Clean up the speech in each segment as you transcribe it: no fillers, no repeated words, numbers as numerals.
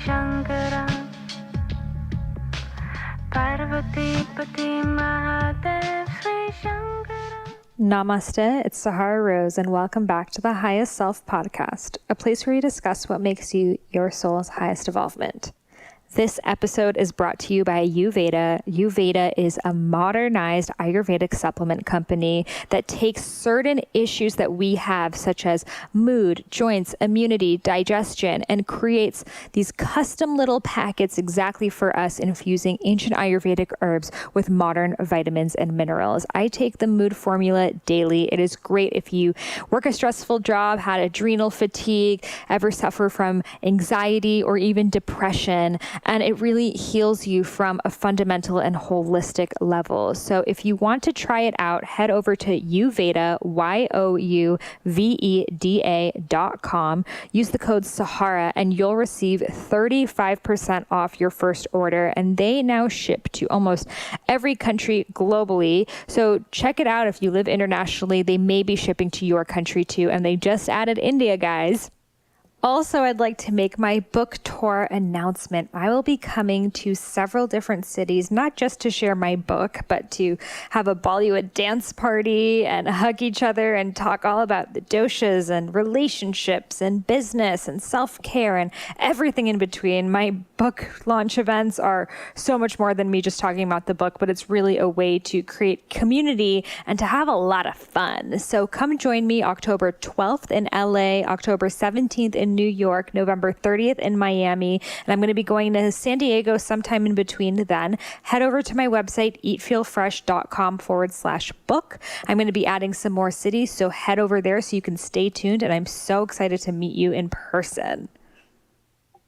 Shankara Parvati Pati Mahadev Sri Shankara. Namaste, it's Sahara Rose, and welcome back to the Highest Self Podcast, a place where we discuss what makes you your soul's highest evolvement. This episode is brought to you by Ayurveda. Ayurveda is a modernized Ayurvedic supplement company that takes certain issues that we have, such as mood, joints, immunity, digestion, and creates these custom little packets exactly for us, infusing ancient Ayurvedic herbs with modern vitamins and minerals. I take the mood formula daily. It is great if you work a stressful job, had adrenal fatigue, ever suffer from anxiety or even depression. And it really heals you from a fundamental and holistic level. So if you want to try it out, head over to Youveda, YOUVEDA.com. Use the code Sahara and you'll receive 35% off your first order. And they now ship to almost every country globally. So check it out if you live internationally. They may be shipping to your country too. And they just added India, guys. Also, I'd like to make my book tour announcement. I will be coming to several different cities, not just to share my book, but to have a Bollywood dance party and hug each other and talk all about the doshas and relationships and business and self-care and everything in between. My book launch events are so much more than me just talking about the book, but it's really a way to create community and to have a lot of fun. So come join me October 12th in LA, October 17th in New York, November 30th in Miami, and I'm going to be going to San Diego sometime in between then. Head over to my website, eatfeelfresh.com/book. I'm going to be adding some more cities, so head over there so you can stay tuned, and I'm so excited to meet you in person.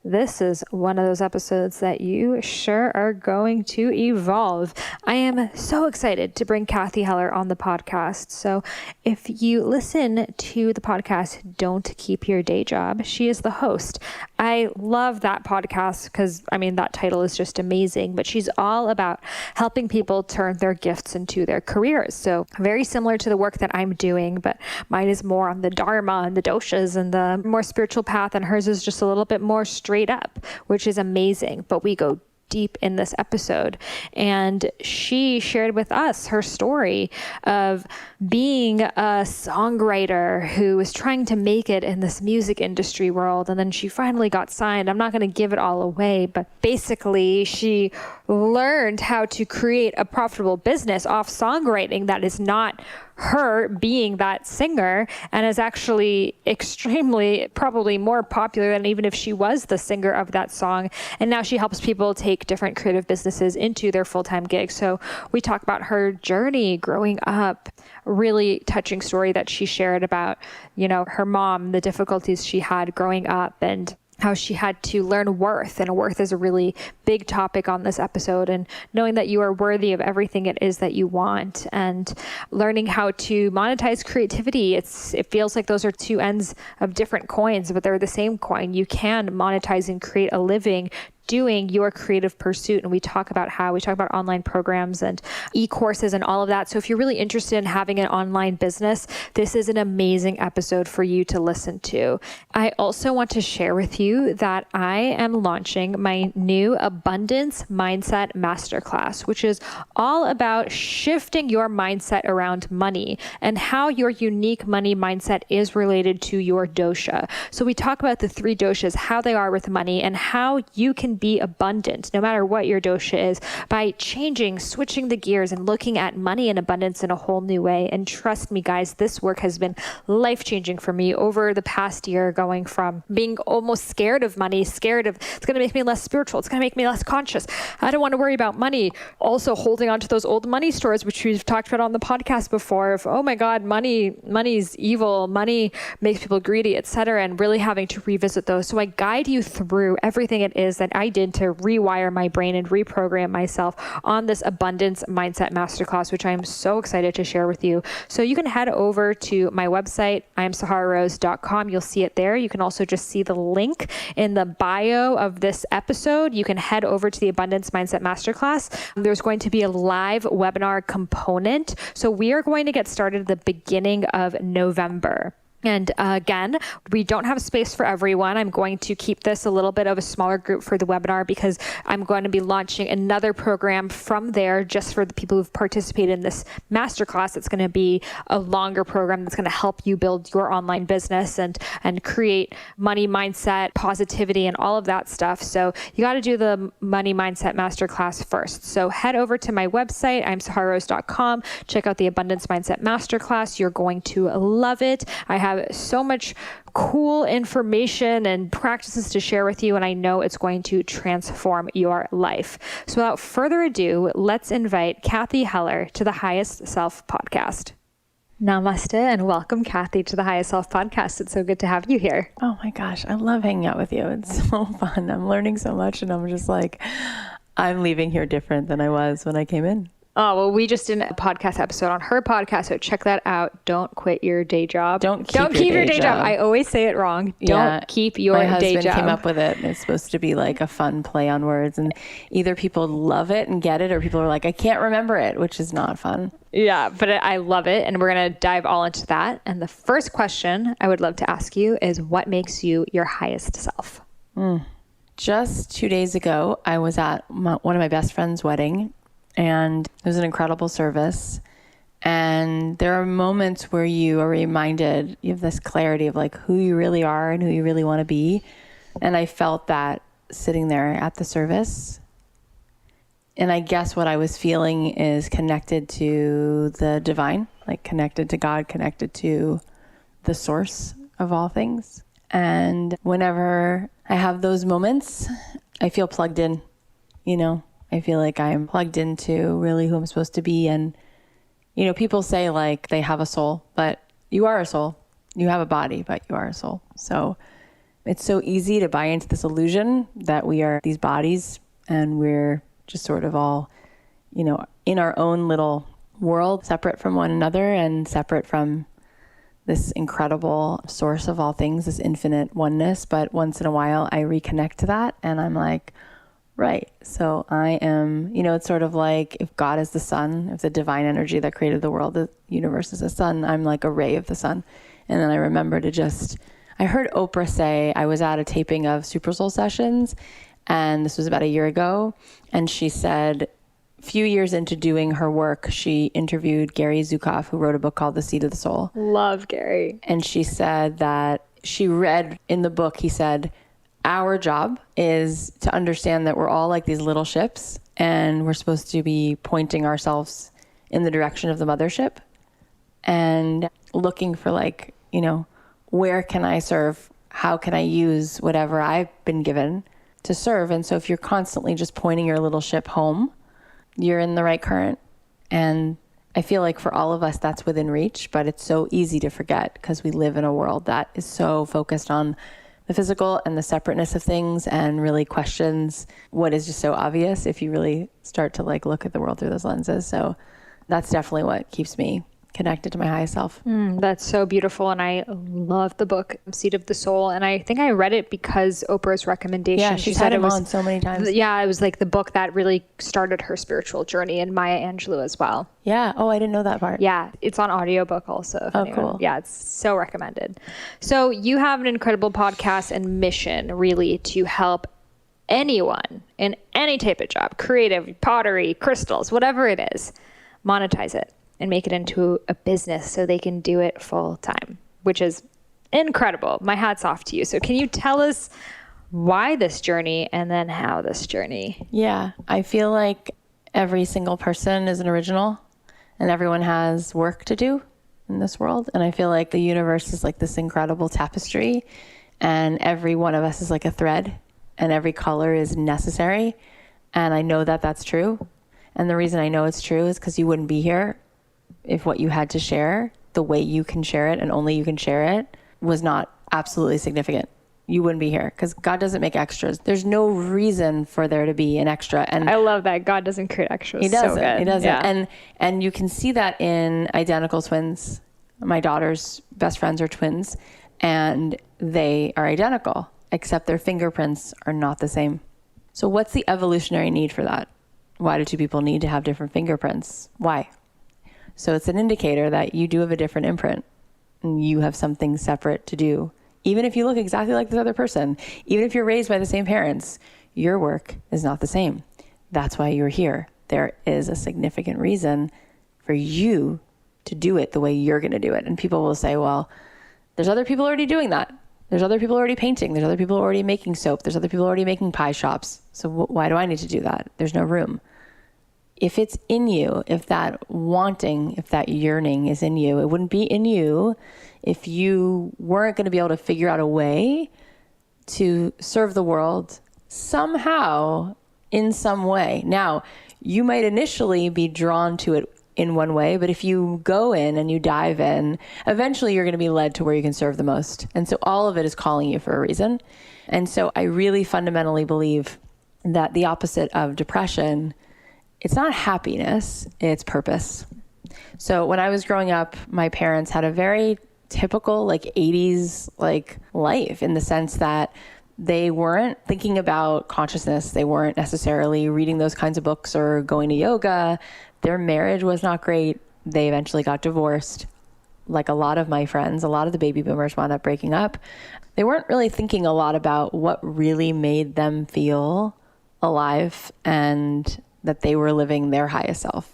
This is one of those episodes that you sure are going to evolve. I am so excited to bring Cathy Heller on the podcast. So if you listen to the podcast, Don't Keep Your Day Job, she is the host. I love that podcast because, that title is just amazing, but she's all about helping people turn their gifts into their careers. So very similar to the work that I'm doing, but mine is more on the dharma and the doshas and the more spiritual path, and hers is just a little bit more straight up, which is amazing. But we go deep in this episode, and she shared with us her story of being a songwriter who was trying to make it in this music industry world, and then she finally got signed. I'm not going to give it all away, but basically she learned how to create a profitable business off songwriting that is not her being that singer, and is actually extremely, probably more popular than even if she was the singer of that song. And now she helps people take different creative businesses into their full-time gigs. So we talk about her journey growing up, really touching story that she shared about, her mom, the difficulties she had growing up, and how she had to learn worth. And worth is a really big topic on this episode, and knowing that you are worthy of everything it is that you want, and learning how to monetize creativity. It feels like those are two ends of different coins, but they're the same coin. You can monetize and create a living doing your creative pursuit. And we talk about online programs and e-courses and all of that. So if you're really interested in having an online business, this is an amazing episode for you to listen to. I also want to share with you that I am launching my new Abundance Mindset Masterclass, which is all about shifting your mindset around money and how your unique money mindset is related to your dosha. So we talk about the 3 doshas, how they are with money, and how you can be abundant no matter what your dosha is by switching the gears and looking at money and abundance in a whole new way. And trust me, guys, this work has been life-changing for me over the past year, going from being almost scared of money, it's going to make me less spiritual, it's going to make me less conscious, I don't want to worry about money. Also holding on to those old money stories, which we've talked about on the podcast before, of, oh my God, money's evil, money makes people greedy, etc., and really having to revisit those. So I guide you through everything it is that I did to rewire my brain and reprogram myself on this Abundance Mindset Masterclass, which I'm so excited to share with you. So you can head over to my website, imsahararose.com. You'll see it there. You can also just see the link in the bio of this episode. You can head over to the Abundance Mindset Masterclass. There's going to be a live webinar component. So we are going to get started at the beginning of November. And again, we don't have space for everyone. I'm going to keep this a little bit of a smaller group for the webinar because I'm going to be launching another program from there just for the people who've participated in this masterclass. It's going to be a longer program that's going to help you build your online business and create money mindset, positivity, and all of that stuff. So you got to do the Money Mindset Masterclass first. So head over to my website, imsahararose.com. Check out the Abundance Mindset Masterclass. You're going to love it. I have so much cool information and practices to share with you, and I know it's going to transform your life. So without further ado, let's invite Cathy Heller to the Highest Self Podcast. Namaste and welcome, Cathy, to the Highest Self Podcast. It's so good to have you here. Oh my gosh, I love hanging out with you. It's so fun. I'm learning so much, and I'm just like, I'm leaving here different than I was when I came in. Oh, well, we just did a podcast episode on her podcast, so check that out. Don't quit your day job. Don't keep your day job. I always say it wrong. Don't keep your day job. My husband came up with it, and it's supposed to be like a fun play on words. And either people love it and get it, or people are like, I can't remember it, which is not fun. Yeah, but I love it, and we're going to dive all into that. And the first question I would love to ask you is, what makes you your highest self? Just 2 days ago, I was at one of my best friend's wedding. And it was an incredible service. And there are moments where you are reminded, you have this clarity of like who you really are and who you really want to be. And I felt that sitting there at the service. And I guess what I was feeling is connected to the divine, like connected to God, connected to the source of all things. And whenever I have those moments, I feel plugged in, you know. I feel like I'm plugged into really who I'm supposed to be. And, you know, people say like they have a soul, but you are a soul. You have a body, but you are a soul. So it's so easy to buy into this illusion that we are these bodies and we're just sort of all, you know, in our own little world, separate from one another and separate from this incredible source of all things, this infinite oneness. But once in a while I reconnect to that and I'm like, right. So I am, you know, it's sort of like if God is the sun, if the divine energy that created the world, the universe is the sun, I'm like a ray of the sun. And then I remember I heard Oprah say, I was at a taping of Super Soul Sessions, and this was about a year ago. And she said, a few years into doing her work, she interviewed Gary Zukav, who wrote a book called The Seed of the Soul. Love Gary. And she said that she read in the book, he said, our job is to understand that we're all like these little ships and we're supposed to be pointing ourselves in the direction of the mothership and looking for like, you know, where can I serve? How can I use whatever I've been given to serve? And so if you're constantly just pointing your little ship home, you're in the right current. And I feel like for all of us, that's within reach, but it's so easy to forget because we live in a world that is so focused on the physical and the separateness of things and really questions what is just so obvious if you really start to like look at the world through those lenses. So that's definitely what keeps me connected to my highest self. That's so beautiful. And I love the book, Seed of the Soul. And I think I read it because Oprah's recommendation. Yeah, she said it on so many times. Yeah, it was like the book that really started her spiritual journey, and Maya Angelou as well. Yeah. Oh, I didn't know that part. Yeah, it's on audiobook also. Cool. Yeah, it's so recommended. So you have an incredible podcast and mission really to help anyone in any type of job, creative, pottery, crystals, whatever it is, monetize it and make it into a business so they can do it full time, which is incredible. My hat's off to you. So can you tell us why this journey and then how this journey? Yeah, I feel like every single person is an original and everyone has work to do in this world. And I feel like the universe is like this incredible tapestry and every one of us is like a thread and every color is necessary. And I know that that's true. And the reason I know it's true is because you wouldn't be here if what you had to share, the way you can share it and only you can share it, was not absolutely significant. You wouldn't be here because God doesn't make extras. There's no reason for there to be an extra. And I love that God doesn't create extras. He doesn't. So good. He doesn't. Yeah. And you can see that in identical twins. My daughter's best friends are twins and they are identical, except their fingerprints are not the same. So what's the evolutionary need for that? Why do two people need to have different fingerprints? Why? So it's an indicator that you do have a different imprint. and you have something separate to do. Even if you look exactly like this other person, even if you're raised by the same parents, your work is not the same. That's why you're here. There is a significant reason for you to do it the way you're going to do it. And people will say, well, there's other people already doing that. There's other people already painting. There's other people already making soap. There's other people already making pie shops. So why do I need to do that? There's no room. If it's in you, if that wanting, if that yearning is in you, it wouldn't be in you if you weren't going to be able to figure out a way to serve the world somehow in some way. Now, you might initially be drawn to it in one way, but if you go in and you dive in, eventually you're going to be led to where you can serve the most. And so all of it is calling you for a reason. And so I really fundamentally believe that the opposite of depression, it's not happiness, it's purpose. So when I was growing up, my parents had a very typical 80s life, in the sense that they weren't thinking about consciousness. They weren't necessarily reading those kinds of books or going to yoga. Their marriage was not great. They eventually got divorced. Like a lot of my friends, a lot of the baby boomers wound up breaking up. They weren't really thinking a lot about what really made them feel alive and that they were living their highest self.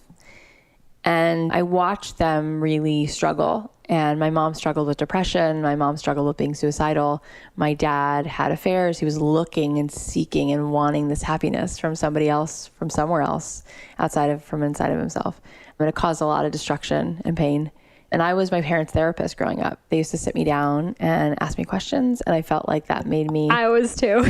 And I watched them really struggle. And my mom struggled with depression. My mom struggled with being suicidal. My dad had affairs. He was looking and seeking and wanting this happiness from somebody else, from somewhere else, from inside of himself. And it caused a lot of destruction and pain. And I was my parents' therapist growing up. They used to sit me down and ask me questions. And I felt like that made me... I was too.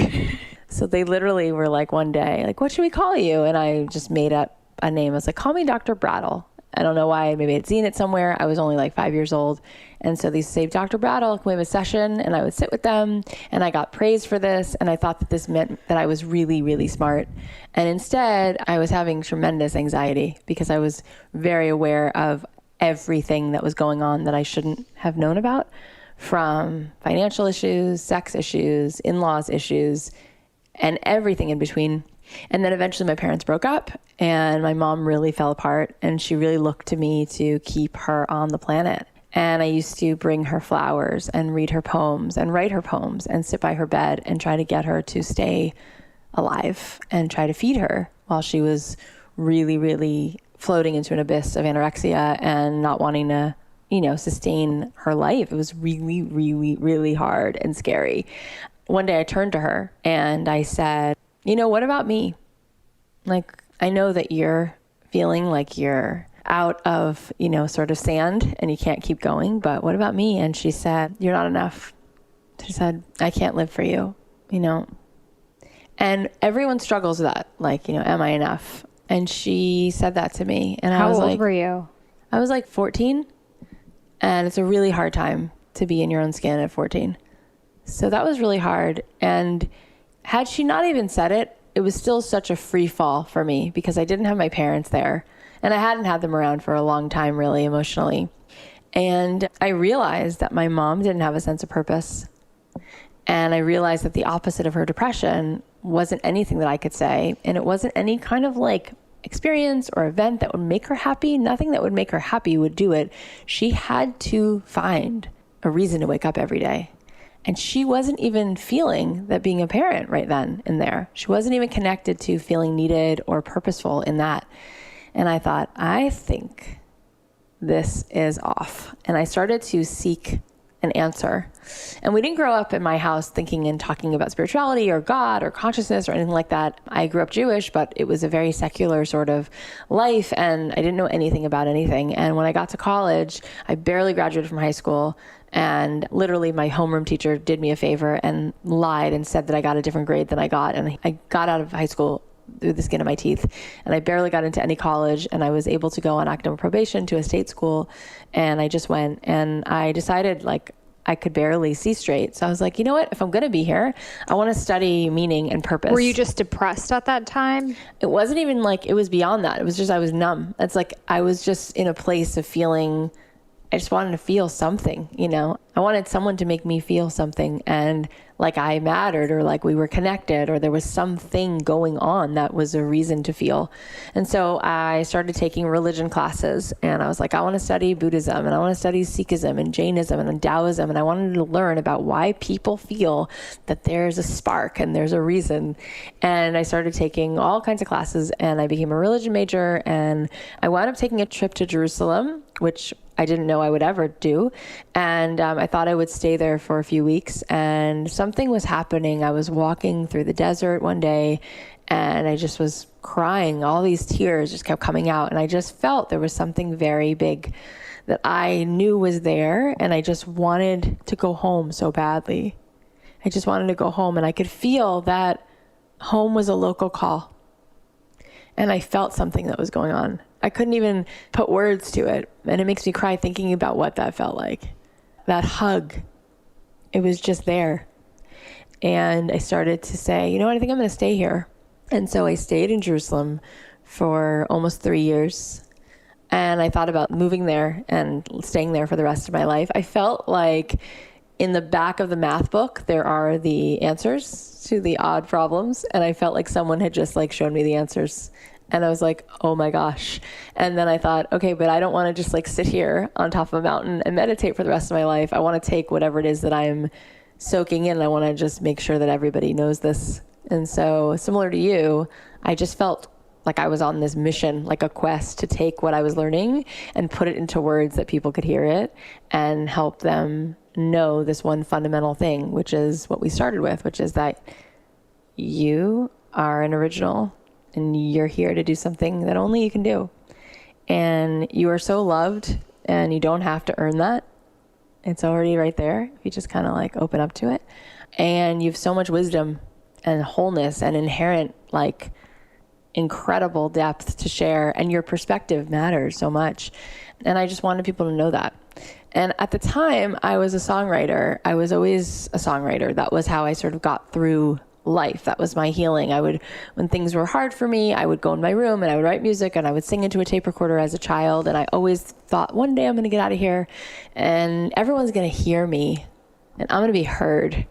So they literally were like one day, what should we call you? And I just made up a name. I was like, call me Dr. Brattle. I don't know why. Maybe I'd seen it somewhere. I was only 5 years old. And so they say, Dr. Brattle, can we have a session? And I would sit with them, and I got praised for this. And I thought that this meant that I was really, really smart. And instead, I was having tremendous anxiety because I was very aware of everything that was going on that I shouldn't have known about, from financial issues, sex issues, in-laws issues, and everything in between. And then eventually my parents broke up, and my mom really fell apart, and she really looked to me to keep her on the planet. And I used to bring her flowers and read her poems and write her poems and sit by her bed and try to get her to stay alive and try to feed her while she was really, really floating into an abyss of anorexia and not wanting to, sustain her life. It was really, really, really hard and scary. One day I turned to her and I said, what about me? I know that you're feeling like you're out of, sort of sand and you can't keep going, but what about me? And she said, you're not enough. She said, I can't live for you, And everyone struggles with that. Am I enough? And she said that to me. And How old were you? I was 14. And it's a really hard time to be in your own skin at 14. So that was really hard. And had she not even said it, it was still such a free fall for me because I didn't have my parents there. And I hadn't had them around for a long time, really, emotionally. And I realized that my mom didn't have a sense of purpose. And I realized that the opposite of her depression wasn't anything that I could say. And it wasn't any kind of experience or event that would make her happy. Nothing that would make her happy would do it. She had to find a reason to wake up every day. And she wasn't even feeling that being a parent right then and there. She wasn't even connected to feeling needed or purposeful in that. And I thought, I think this is off. And I started to seek an answer. And we didn't grow up in my house thinking and talking about spirituality or God or consciousness or anything like that. I grew up Jewish, but it was a very secular sort of life, and I didn't know anything about anything. And when I got to college, I barely graduated from high school, and literally my homeroom teacher did me a favor and lied and said that I got a different grade than I got. And I got out of high school through the skin of my teeth, and I barely got into any college, and I was able to go on academic probation to a state school. And I just went, and I decided I could barely see straight. So I was like, you know what? If I'm going to be here, I want to study meaning and purpose. Were you just depressed at that time? It wasn't even it was beyond that. It was just, I was numb. It's I was just in a place of feeling I just wanted to feel something, I wanted someone to make me feel something, and like I mattered, or like we were connected, or there was something going on that was a reason to feel. And so I started taking religion classes, and I was like, I want to study Buddhism, and I want to study Sikhism and Jainism and Taoism, and I wanted to learn about why people feel that there's a spark and there's a reason. And I started taking all kinds of classes, and I became a religion major, and I wound up taking a trip to Jerusalem, which I didn't know I would ever do. And I thought I would stay there for a few weeks, and something was happening. I was walking through the desert one day, and I just was crying. All these tears just kept coming out, and I just felt there was something very big that I knew was there, and I just wanted to go home so badly. I just wanted to go home, and I could feel that home was a local call. And I felt something that was going on. I couldn't even put words to it. And it makes me cry thinking about what that felt like. That hug. It was just there. And I started to say, you know what, I think I'm going to stay here. And so I stayed in Jerusalem for almost 3 years. And I thought about moving there and staying there for the rest of my life. I felt like in the back of the math book, there are the answers to the odd problems. And I felt like someone had just like shown me the answers. And I was like, oh my gosh. And then I thought, okay, but I don't want to just like sit here on top of a mountain and meditate for the rest of my life. I want to take whatever it is that I'm soaking in. I want to just make sure that everybody knows this. And so similar to you, I just felt like I was on this mission, like a quest to take what I was learning and put it into words that people could hear it and help them know this one fundamental thing, which is what we started with, which is that you are an original and you're here to do something that only you can do. And you are so loved, and you don't have to earn that. It's already right there if you just kind of like open up to it. And you have so much wisdom and wholeness and inherent like incredible depth to share, and your perspective matters so much. And I just wanted people to know that. And at the time, I was a songwriter. I was always a songwriter. That was how I sort of got through life. That was my healing. When things were hard for me, I would go in my room and I would write music, and I would sing into a tape recorder as a child. And I always thought, one day I'm going to get out of here and everyone's going to hear me and I'm going to be heard,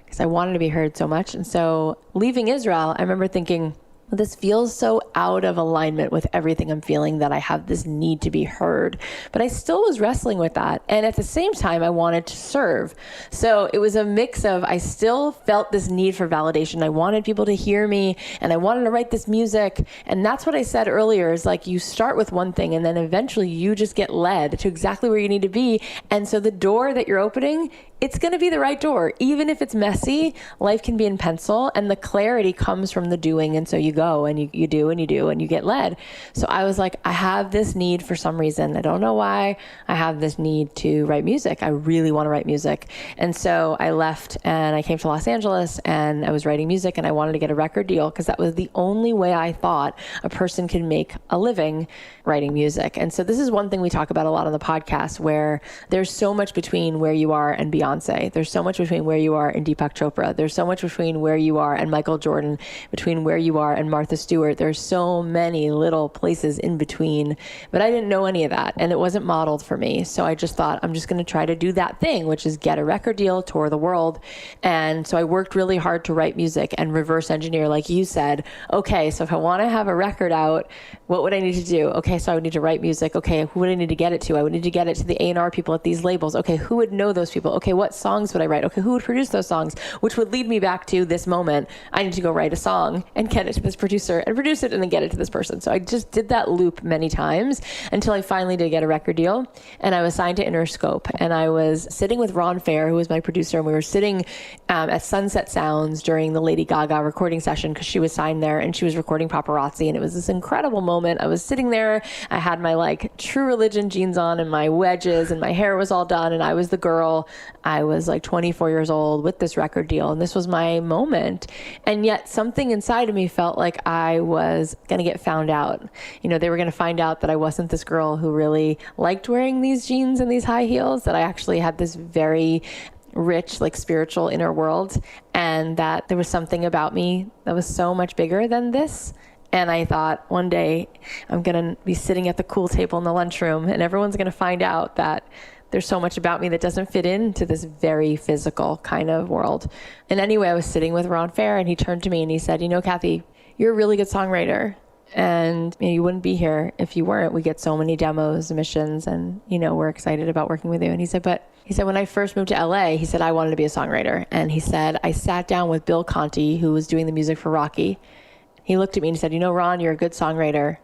because I wanted to be heard so much. And so leaving Israel, I remember thinking, this feels so out of alignment with everything I'm feeling that I have this need to be heard. But I still was wrestling with that. And at the same time, I wanted to serve. So it was a mix of, I still felt this need for validation. I wanted people to hear me, and I wanted to write this music. And that's what I said earlier, is like you start with one thing and then eventually you just get led to exactly where you need to be. And so the door that you're opening, it's going to be the right door. Even if it's messy, life can be in pencil, and the clarity comes from the doing. And so you go and you do and you do and you get led. So I was like, I have this need for some reason. I don't know why. I have this need to write music. I really want to write music. And so I left and I came to Los Angeles, and I was writing music, and I wanted to get a record deal because that was the only way I thought a person could make a living writing music. And so this is one thing we talk about a lot on the podcast, where there's so much between where you are and Beyonce. There's so much between where you are and Deepak Chopra. There's so much between where you are and Michael Jordan, between where you are and Martha Stewart. There's so many little places in between, but I didn't know any of that, and it wasn't modeled for me. So I just thought, I'm just going to try to do that thing, which is get a record deal, tour the world. And so I worked really hard to write music and reverse engineer, like you said. Okay, so if I want to have a record out, what would I need to do? Okay, so I would need to write music. Okay, who would I need to get it to? I would need to get it to the A&R people at these labels. Okay, who would know those people? Okay, what songs would I write? Okay, who would produce those songs? Which would lead me back to this moment. I need to go write a song and get it to this producer and produce it and then get it to this person. So I just did that loop many times until I finally did get a record deal. And I was signed to Interscope. And I was sitting with Ron Fair, who was my producer, and we were sitting at Sunset Sounds during the Lady Gaga recording session, because she was signed there and she was recording Paparazzi. And it was this incredible moment. I was sitting there. I had my like True Religion jeans on and my wedges, and my hair was all done, and I was the girl. I was like 24 years old with this record deal, and this was my moment. And yet something inside of me felt like I was going to get found out. You know, they were going to find out that I wasn't this girl who really liked wearing these jeans and these high heels, that I actually had this very rich, like spiritual inner world, and that there was something about me that was so much bigger than this. And I thought one day I'm going to be sitting at the cool table in the lunchroom and everyone's going to find out that there's so much about me that doesn't fit into this very physical kind of world. And anyway, I was sitting with Ron Fair and he turned to me and he said, Cathy, you're a really good songwriter. And you wouldn't be here if you weren't. We get so many demos, submissions, and, we're excited about working with you. And he said, when I first moved to LA, he said, I wanted to be a songwriter. And he said, I sat down with Bill Conti, who was doing the music for Rocky. He looked at me and he said, Ron, you're a good songwriter.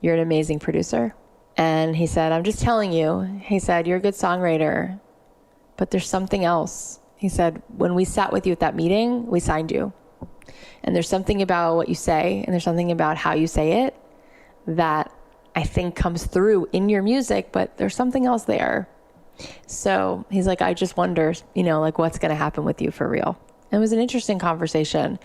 You're an amazing producer. And he said, I'm just telling you, he said, you're a good songwriter, but there's something else. He said, when we sat with you at that meeting, we signed you. And there's something about what you say, and there's something about how you say it that I think comes through in your music, but there's something else there. So he's like, I just wonder, what's going to happen with you for real. It was an interesting conversation.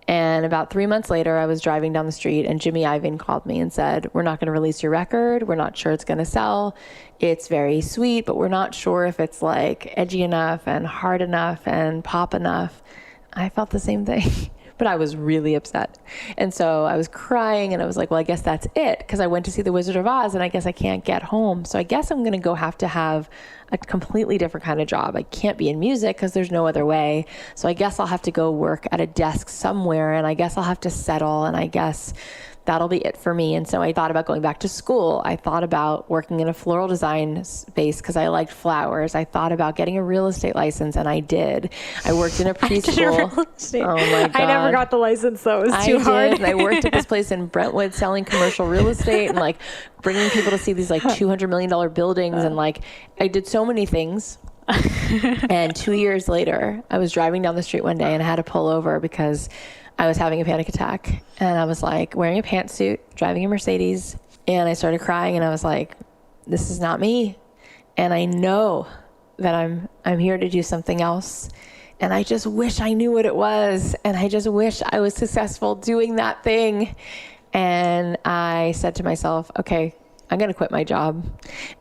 And about 3 months later, I was driving down the street and Jimmy Iovine called me and said, we're not going to release your record. We're not sure it's going to sell. It's very sweet, but we're not sure if it's like edgy enough and hard enough and pop enough. I felt the same thing. But I was really upset. And so I was crying and I was like, well, I guess that's it. Because I went to see The Wizard of Oz and I guess I can't get home. So I guess I'm going to have to have a completely different kind of job. I can't be in music because there's no other way. So I guess I'll have to go work at a desk somewhere and I guess I'll have to settle and I guess that'll be it for me. And so I thought about going back to school. I thought about working in a floral design space because I liked flowers. I thought about getting a real estate license and I did. I worked in a preschool. Oh my God. I never got the license though. It was too hard. And I worked at this place in Brentwood selling commercial real estate and like bringing people to see these like $200 million buildings. And like, I did so many things. And 2 years later, I was driving down the street one day and I had to pull over because I was having a panic attack and I was like wearing a pantsuit, driving a Mercedes, and I started crying and I was like, this is not me. And I know that I'm here to do something else. And I just wish I knew what it was. And I just wish I was successful doing that thing. And I said to myself, okay, I'm going to quit my job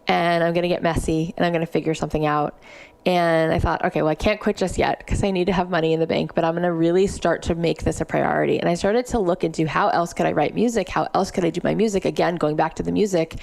and I'm going to get messy and I'm going to figure something out. And I thought, okay, well, I can't quit just yet because I need to have money in the bank, but I'm going to really start to make this a priority. And I started to look into how else could I write music? How else could I do my music? Again, going back to the music.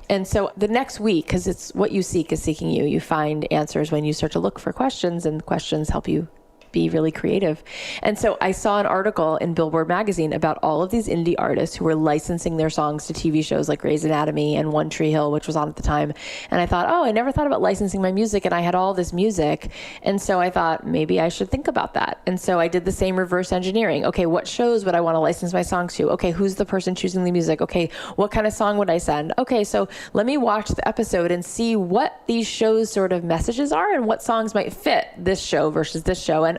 And so the next week, because it's what you seek is seeking you, you find answers when you start to look for questions and questions help you be really creative. And so I saw an article in Billboard magazine about all of these indie artists who were licensing their songs to TV shows like Grey's Anatomy and One Tree Hill, which was on at the time. And I thought, I never thought about licensing my music. And I had all this music. And so I thought maybe I should think about that. And so I did the same reverse engineering. Okay, what shows would I want to license my songs to? Okay, who's the person choosing the music? Okay, what kind of song would I send? Okay, so let me watch the episode and see what these shows sort of messages are and what songs might fit this show versus this show. And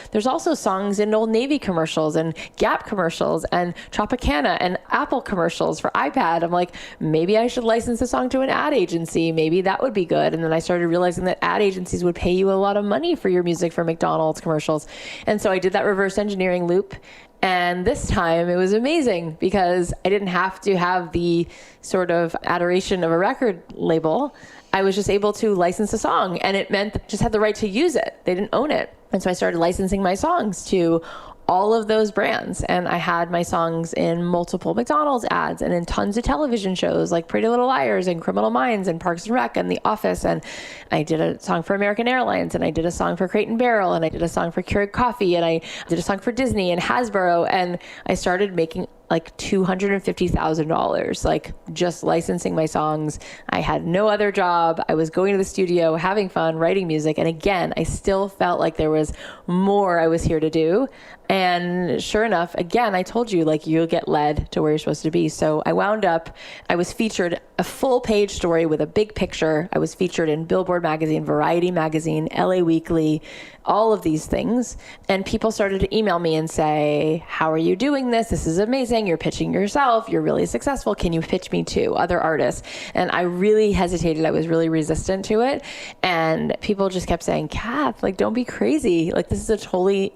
there's also songs in Old Navy commercials and Gap commercials and Tropicana and Apple commercials for iPad. I'm like, maybe I should license a song to an ad agency. Maybe that would be good. And then I started realizing that ad agencies would pay you a lot of money for your music for McDonald's commercials. And so I did that reverse engineering loop. And this time it was amazing because I didn't have to have the sort of adoration of a record label. I was just able to license a song and it meant that I just had the right to use it. They didn't own it. And so I started licensing my songs to all of those brands. And I had my songs in multiple McDonald's ads and in tons of television shows like Pretty Little Liars and Criminal Minds and Parks and Rec and The Office. And I did a song for American Airlines and I did a song for Crate and Barrel and I did a song for Keurig Coffee and I did a song for Disney and Hasbro. And I started making like $250,000, like just licensing my songs. I had no other job. I was going to the studio, having fun, writing music. And again, I still felt like there was more I was here to do. And sure enough, again, I told you, like, you'll get led to where you're supposed to be. So I wound up, I was featured a full page story with a big picture. I was featured in Billboard magazine, Variety magazine, LA Weekly, all of these things. And people started to email me and say, how are you doing this? This is amazing. You're pitching yourself. You're really successful. Can you pitch me to other artists? And I really hesitated. I was really resistant to it. And people just kept saying, Kath, like, don't be crazy. Like, this is a totally,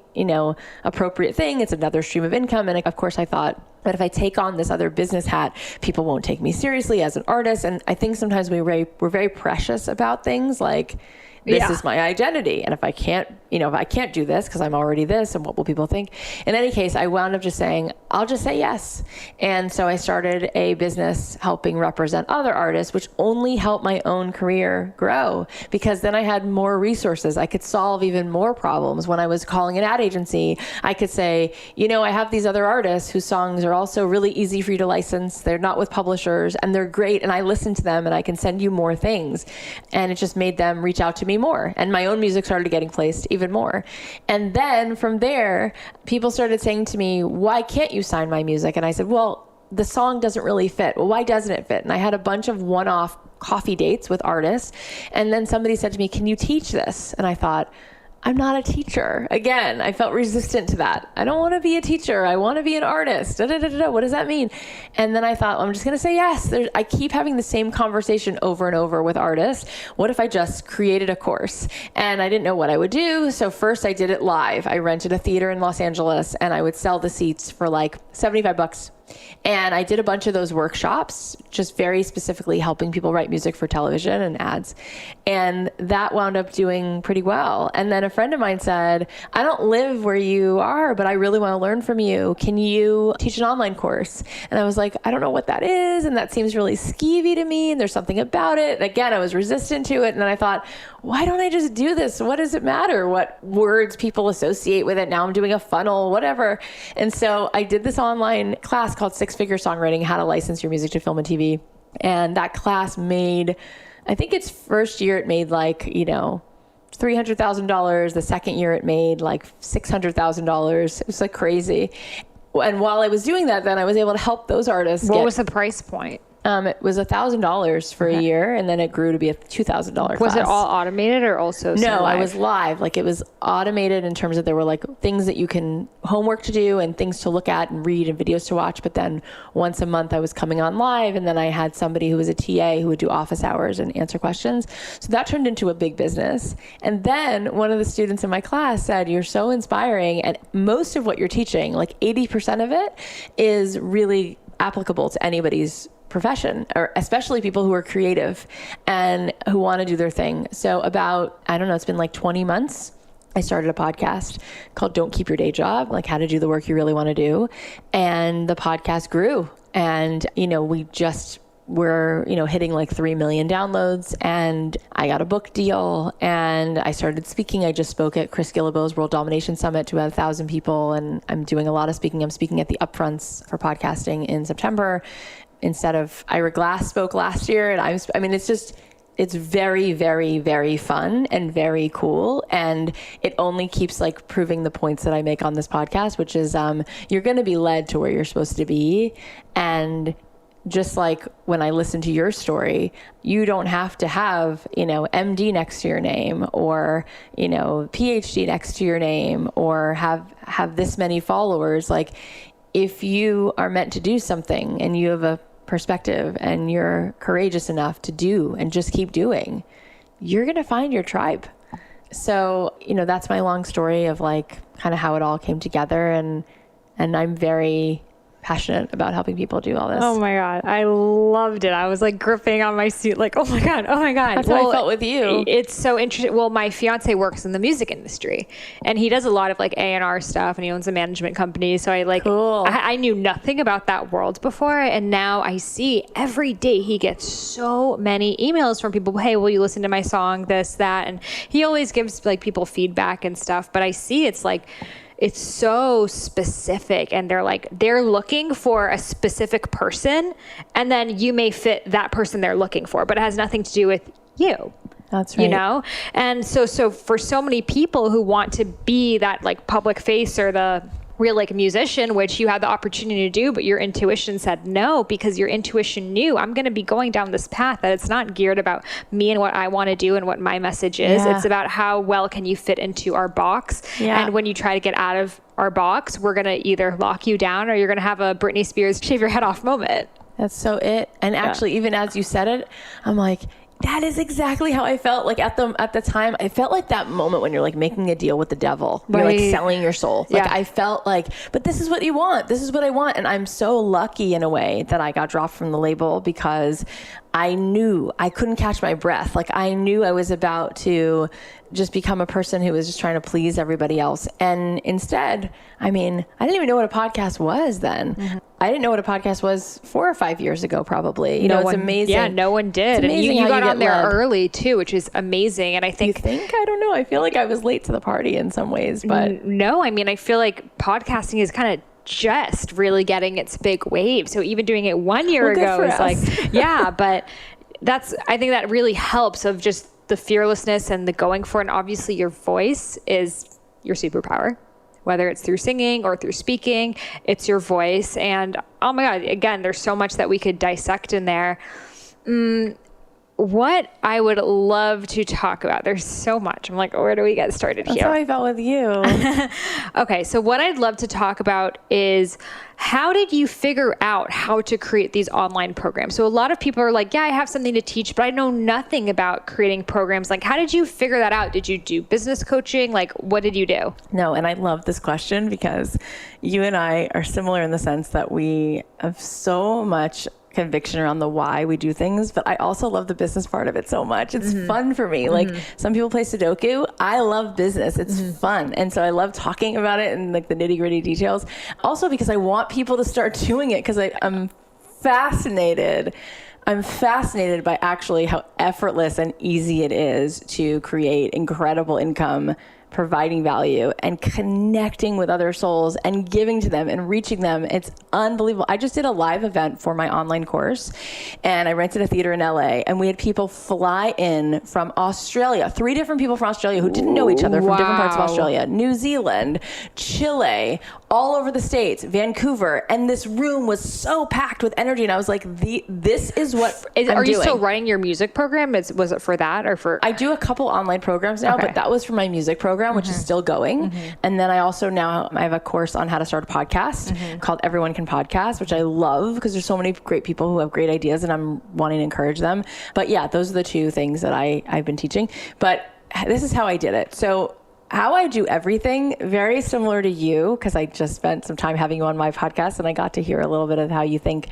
appropriate thing. It's another stream of income. And of course I thought, but if I take on this other business hat, people won't take me seriously as an artist. And I think sometimes we're very precious about things like this is my identity. And if I can't do this because I'm already this, and what will people think? In any case, I wound up just saying, I'll just say yes. And so I started a business helping represent other artists, which only helped my own career grow, because then I had more resources. I could solve even more problems. When I was calling an ad agency, I could say, I have these other artists whose songs are also really easy for you to license. They're not with publishers and they're great. And I listen to them and I can send you more things. And it just made them reach out to me more. And my own music started getting placed even more. And then from there, people started saying to me, why can't you sign my music? And I said, well, the song doesn't really fit. Well, why doesn't it fit? And I had a bunch of one-off coffee dates with artists. And then somebody said to me, can you teach this? And I thought, I'm not a teacher. Again, I felt resistant to that. I don't want to be a teacher. I want to be an artist. What does that mean? And then I thought, well, I'm just going to say yes. I keep having the same conversation over and over with artists. What if I just created a course? And I didn't know what I would do. So first I did it live. I rented a theater in Los Angeles and I would sell the seats for like $75. And I did a bunch of those workshops, just very specifically helping people write music for television and ads. And that wound up doing pretty well. And then a friend of mine said, I don't live where you are, but I really want to learn from you. Can you teach an online course? And I was like, I don't know what that is. And that seems really skeevy to me. And there's something about it. And again, I was resistant to it. And then I thought, why don't I just do this? What does it matter what words people associate with it? Now I'm doing a funnel, whatever. And so I did this online class called 6-Figure Songwriting, How to License Your Music to Film and TV. And that class made, I think its first year it made like, $300,000. The second year it made like $600,000. It was like crazy. And while I was doing that, then I was able to help those artists. What was the price point? It was $1,000 for a year, and then it grew to be a $2,000 class. Was it all automated or also No, live? I was live. Like it was automated in terms of there were like things that you can homework to do and things to look at and read and videos to watch. But then once a month I was coming on live, and then I had somebody who was a TA who would do office hours and answer questions. So that turned into a big business. And then one of the students in my class said, you're so inspiring. And most of what you're teaching, like 80% of it is really applicable to anybody's profession, or especially people who are creative and who want to do their thing. So about, it's been like 20 months, I started a podcast called Don't Keep Your Day Job, like how to do the work you really want to do. And the podcast grew. And, we just were, hitting like 3 million downloads, and I got a book deal and I started speaking. I just spoke at Chris Gillibo's World Domination Summit to about 1,000 people. And I'm doing a lot of speaking. I'm speaking at the upfronts for podcasting in September. Instead of Ira Glass spoke last year. And it's very, very, very fun and very cool. And it only keeps like proving the points that I make on this podcast, which is you're going to be led to where you're supposed to be. And just like when I listen to your story, you don't have to have, MD next to your name, or, PhD next to your name, or have this many followers. Like if you are meant to do something and you have a perspective and you're courageous enough to do and just keep doing, you're going to find your tribe. So, that's my long story of like kind of how it all came together. And I'm very passionate about helping people do all this. Oh my God. I loved it. I was like gripping on my seat, like, oh my God. That's how I felt with you. It's so interesting. Well, my fiance works in the music industry and he does a lot of like A&R stuff, and he owns a management company. So I knew nothing about that world before. And now I see every day he gets so many emails from people. Hey, will you listen to my song? This, that. And he always gives like people feedback and stuff, but I see it's so specific, and they're looking for a specific person, and then you may fit that person they're looking for, but it has nothing to do with you. That's right. And so for so many people who want to be that like public face or the real like musician, which you had the opportunity to do, but your intuition said no, because your intuition knew I'm going to be going down this path, that it's not geared about me and what I want to do and what my message is. Yeah. It's about how well can you fit into our box. Yeah. And when you try to get out of our box, we're going to either lock you down or you're going to have a Britney Spears shave your head off moment. That's so it. And actually, even as you said it, I'm like, That is exactly how I felt. Like at the time, I felt like that moment when you're like making a deal with the devil. You're like selling your soul. Like I felt like, but this is what you want. This is what I want. And I'm so lucky in a way that I got dropped from the label because I knew I couldn't catch my breath. Like I knew I was about to just become a person who was just trying to please everybody else. And instead, I mean, I didn't even know what a podcast was then. Mm-hmm. I didn't know what a podcast was 4 or 5 years ago, probably. It's amazing. Yeah, no one did. And you got on there early too, which is amazing. And I think... You think? I don't know. I feel like I was late to the party in some ways, but... No, I mean, I feel like podcasting is kind of just really getting its big wave. So even doing it 1 year ago is like, yeah, but I think that really helps of just the fearlessness and the going for it. And obviously your voice is your superpower, whether it's through singing or through speaking, it's your voice. And oh my God, again, there's so much that we could dissect in there. What I would love to talk about, there's so much. I'm like, where do we get started here? That's how I felt with you. Okay, so what I'd love to talk about is how did you figure out how to create these online programs? So a lot of people are like, yeah, I have something to teach, but I know nothing about creating programs. Like, how did you figure that out? Did you do business coaching? Like, what did you do? No, and I love this question because you and I are similar in the sense that we have so much conviction around the why we do things, but I also love the business part of it so much. It's fun for me. Like some people play Sudoku. I love business. It's fun. And so I love talking about it and like the nitty gritty details. Also because I want people to start doing it because I'm fascinated. I'm fascinated by actually how effortless and easy it is to create incredible income, providing value and connecting with other souls and giving to them and reaching them. It's unbelievable. I just did a live event for my online course and I rented a theater in LA and we had people fly in from Australia, 3 different people from Australia who didn't know each other from different parts of Australia, New Zealand, Chile, all over the States, Vancouver. And this room was so packed with energy. And I was like, this is what I'm doing. Are you still running your music program? Was it for that or for? I do a couple online programs now, but that was for my music program, which is still going. And then I also now I have a course on how to start a podcast called Everyone Can Podcast, which I love because there's so many great people who have great ideas and I'm wanting to encourage them. But yeah, those are the 2 things that I've been teaching. But this is how I did it. So how I do everything, very similar to you, because I just spent some time having you on my podcast and I got to hear a little bit of how you think.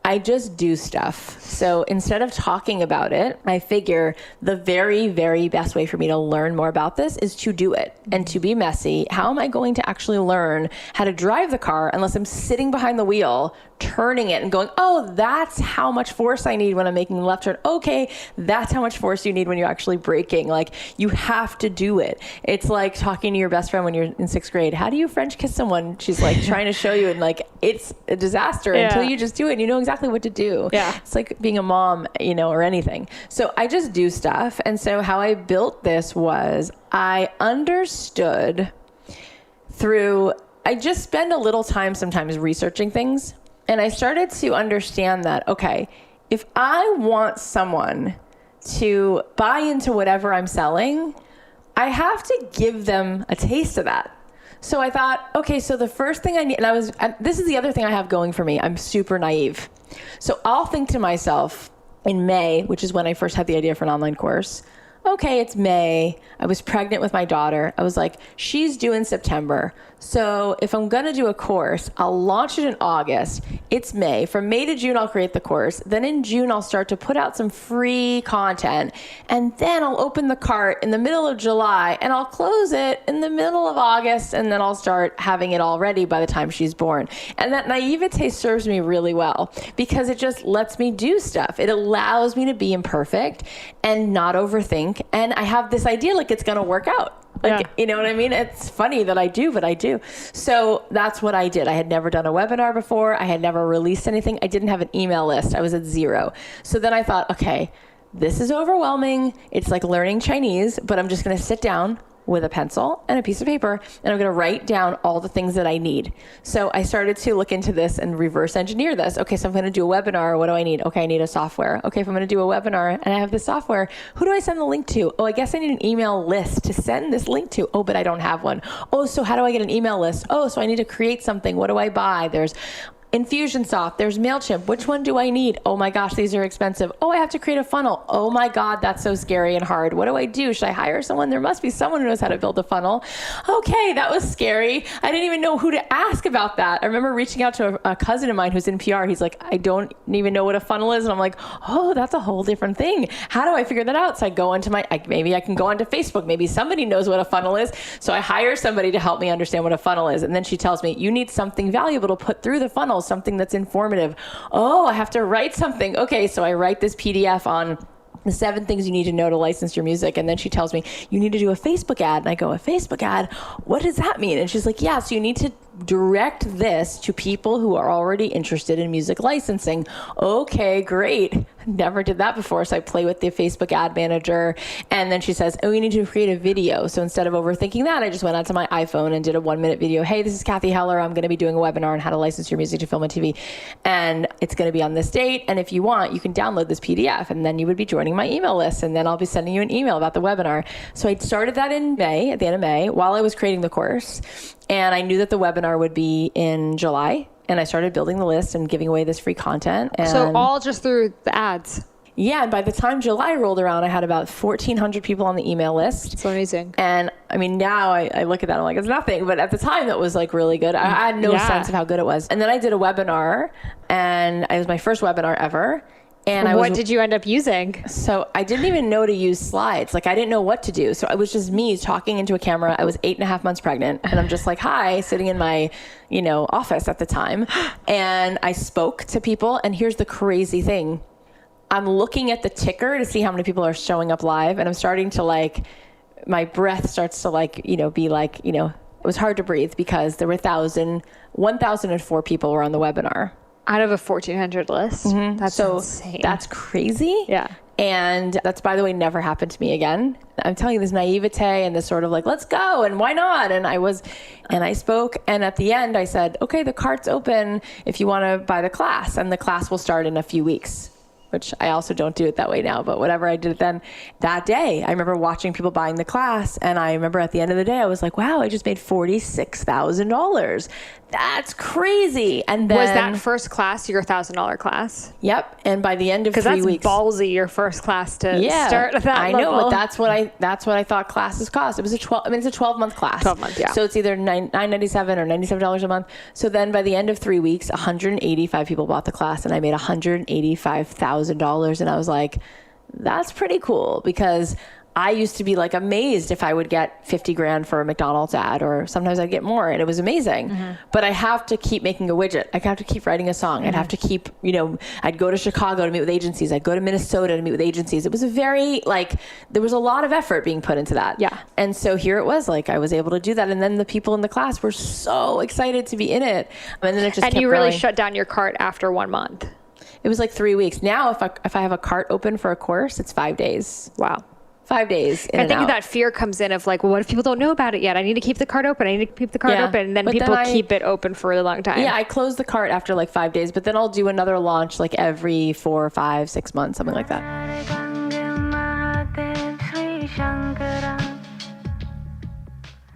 I just do stuff. So instead of talking about it, I figure the very, very best way for me to learn more about this is to do it and to be messy. How am I going to actually learn how to drive the car unless I'm sitting behind the wheel, turning it and going, oh, that's how much force I need when I'm making a left turn. Okay, that's how much force you need when you're actually braking. Like you have to do it. It's like talking to your best friend when you're in 6th grade. How do you French kiss someone? She's like trying to show you and like, it's a disaster until you just do it and you know exactly what to do. Yeah. It's like being a mom, or anything. So I just do stuff. And so how I built this was I understood I just spend a little time sometimes researching things. And I started to understand that, okay, if I want someone to buy into whatever I'm selling, I have to give them a taste of that. So I thought, okay, so the first thing I need, and this is the other thing I have going for me. I'm super naive. So I'll think to myself in May, which is when I first had the idea for an online course, okay, it's May. I was pregnant with my daughter. I was like, she's due in September. So if I'm going to do a course, I'll launch it in August. It's May. From May to June, I'll create the course. Then in June, I'll start to put out some free content. And then I'll open the cart in the middle of July and I'll close it in the middle of August. And then I'll start having it all ready by the time she's born. And that naivete serves me really well because it just lets me do stuff. It allows me to be imperfect and not overthink. And I have this idea like it's going to work out. Like, you know what I mean? It's funny that I do, but I do. So that's what I did. I had never done a webinar before. I had never released anything. I didn't have an email list. I was at 0. So then I thought, okay, this is overwhelming. It's like learning Chinese, but I'm just going to sit down with a pencil and a piece of paper, and I'm going to write down all the things that I need. So I started to look into this and reverse engineer this. Okay, so I'm going to do a webinar. What do I need? Okay, I need a software. Okay, if I'm going to do a webinar and I have this software, who do I send the link to? Oh, I guess I need an email list to send this link to. Oh, but I don't have one. Oh, so how do I get an email list? Oh, so I need to create something. What do I buy? There's Infusionsoft, there's MailChimp. Which one do I need? Oh my gosh, these are expensive. Oh, I have to create a funnel. Oh my God, that's so scary and hard. What do I do? Should I hire someone? There must be someone who knows how to build a funnel. Okay, that was scary. I didn't even know who to ask about that. I remember reaching out to a cousin of mine who's in PR. He's like, I don't even know what a funnel is. And I'm like, oh, that's a whole different thing. How do I figure that out? So I go into maybe I can go onto Facebook. Maybe somebody knows what a funnel is. So I hire somebody to help me understand what a funnel is. And then she tells me, you need something valuable to put through the funnel, something that's informative. Oh, I have to write something. Okay, so I write this PDF on the 7 things you need to know to license your music. And then she tells me, you need to do a Facebook ad. And I go, a Facebook ad? What does that mean? And she's like, yeah, so you need to direct this to people who are already interested in music licensing. Okay, great. Never did that before. So I play with the Facebook ad manager. And then she says, oh, you need to create a video. So instead of overthinking that, I just went onto my iPhone and did a 1-minute video. Hey, this is Cathy Heller. I'm going to be doing a webinar on how to license your music to film and TV. And it's going to be on this date. And if you want, you can download this PDF. And then you would be joining my email list. And then I'll be sending you an email about the webinar. So I started that in May, at the end of May, while I was creating the course. And I knew that the webinar would be in July. And I started building the list and giving away this free content. And So all just through the ads. yeah, and by the time July rolled around, I had about 1,400 people on the email list. It's amazing. And I mean, now I look at that, I'm like, it's nothing. But at the time, that was like really good. I had no sense of how good it was. And then I did a webinar, and it was my first webinar ever. And what did you end up using? So I didn't even know to use slides. Like I didn't know what to do. So it was just me talking into a camera. I was 8.5 months pregnant, and I'm just like, hi, sitting in my, office at the time. And I spoke to people. And here's the crazy thing. I'm looking at the ticker to see how many people are showing up live. And I'm starting to my breath starts to be like, it was hard to breathe because there were 1,004 people were on the webinar. Out of a 1,400 list? Mm-hmm. That's so insane. That's crazy. Yeah. And that's, by the way, never happened to me again. I'm telling you, this naivete and this sort of let's go and why not? And I spoke, and at the end I said, okay, the cart's open if you want to buy the class, and the class will start in a few weeks. Which I also don't do it that way now, but whatever I did then that day, I remember watching people buying the class. And I remember at the end of the day, I was like, wow, I just made $46,000. That's crazy. And then, was that first class your $1,000 class? Yep. And by the end of 3 weeks, that's ballsy, your first class to start at that level. I know, but that's what I thought classes cost. It was it's a 12-month class. 12 months, yeah. So it's either $9.97 or $97 a month. So then by the end of 3 weeks, 185 people bought the class, and I made $185,000. And I was like, that's pretty cool, because I used to be amazed if I would get 50 grand for a McDonald's ad, or sometimes I'd get more, and it was amazing. Mm-hmm. But I have to keep making a widget. I have to keep writing a song. Mm-hmm. I'd have to keep, I'd go to Chicago to meet with agencies. I'd go to Minnesota to meet with agencies. It was a very, there was a lot of effort being put into that. Yeah. And so here it was, I was able to do that. And then the people in the class were so excited to be in it. And then it just kept you really growing. shut down your cart after 1 month. It was 3 weeks. Now, if I have a cart open for a course, it's 5 days. Wow. 5 days. I think that fear comes in of well, what if people don't know about it yet? I need to keep the cart open. I need to keep the cart open. And then people keep it open for a long time. Yeah, I close the cart after 5 days, but then I'll do another launch every 4, 5, 6 months, something like that.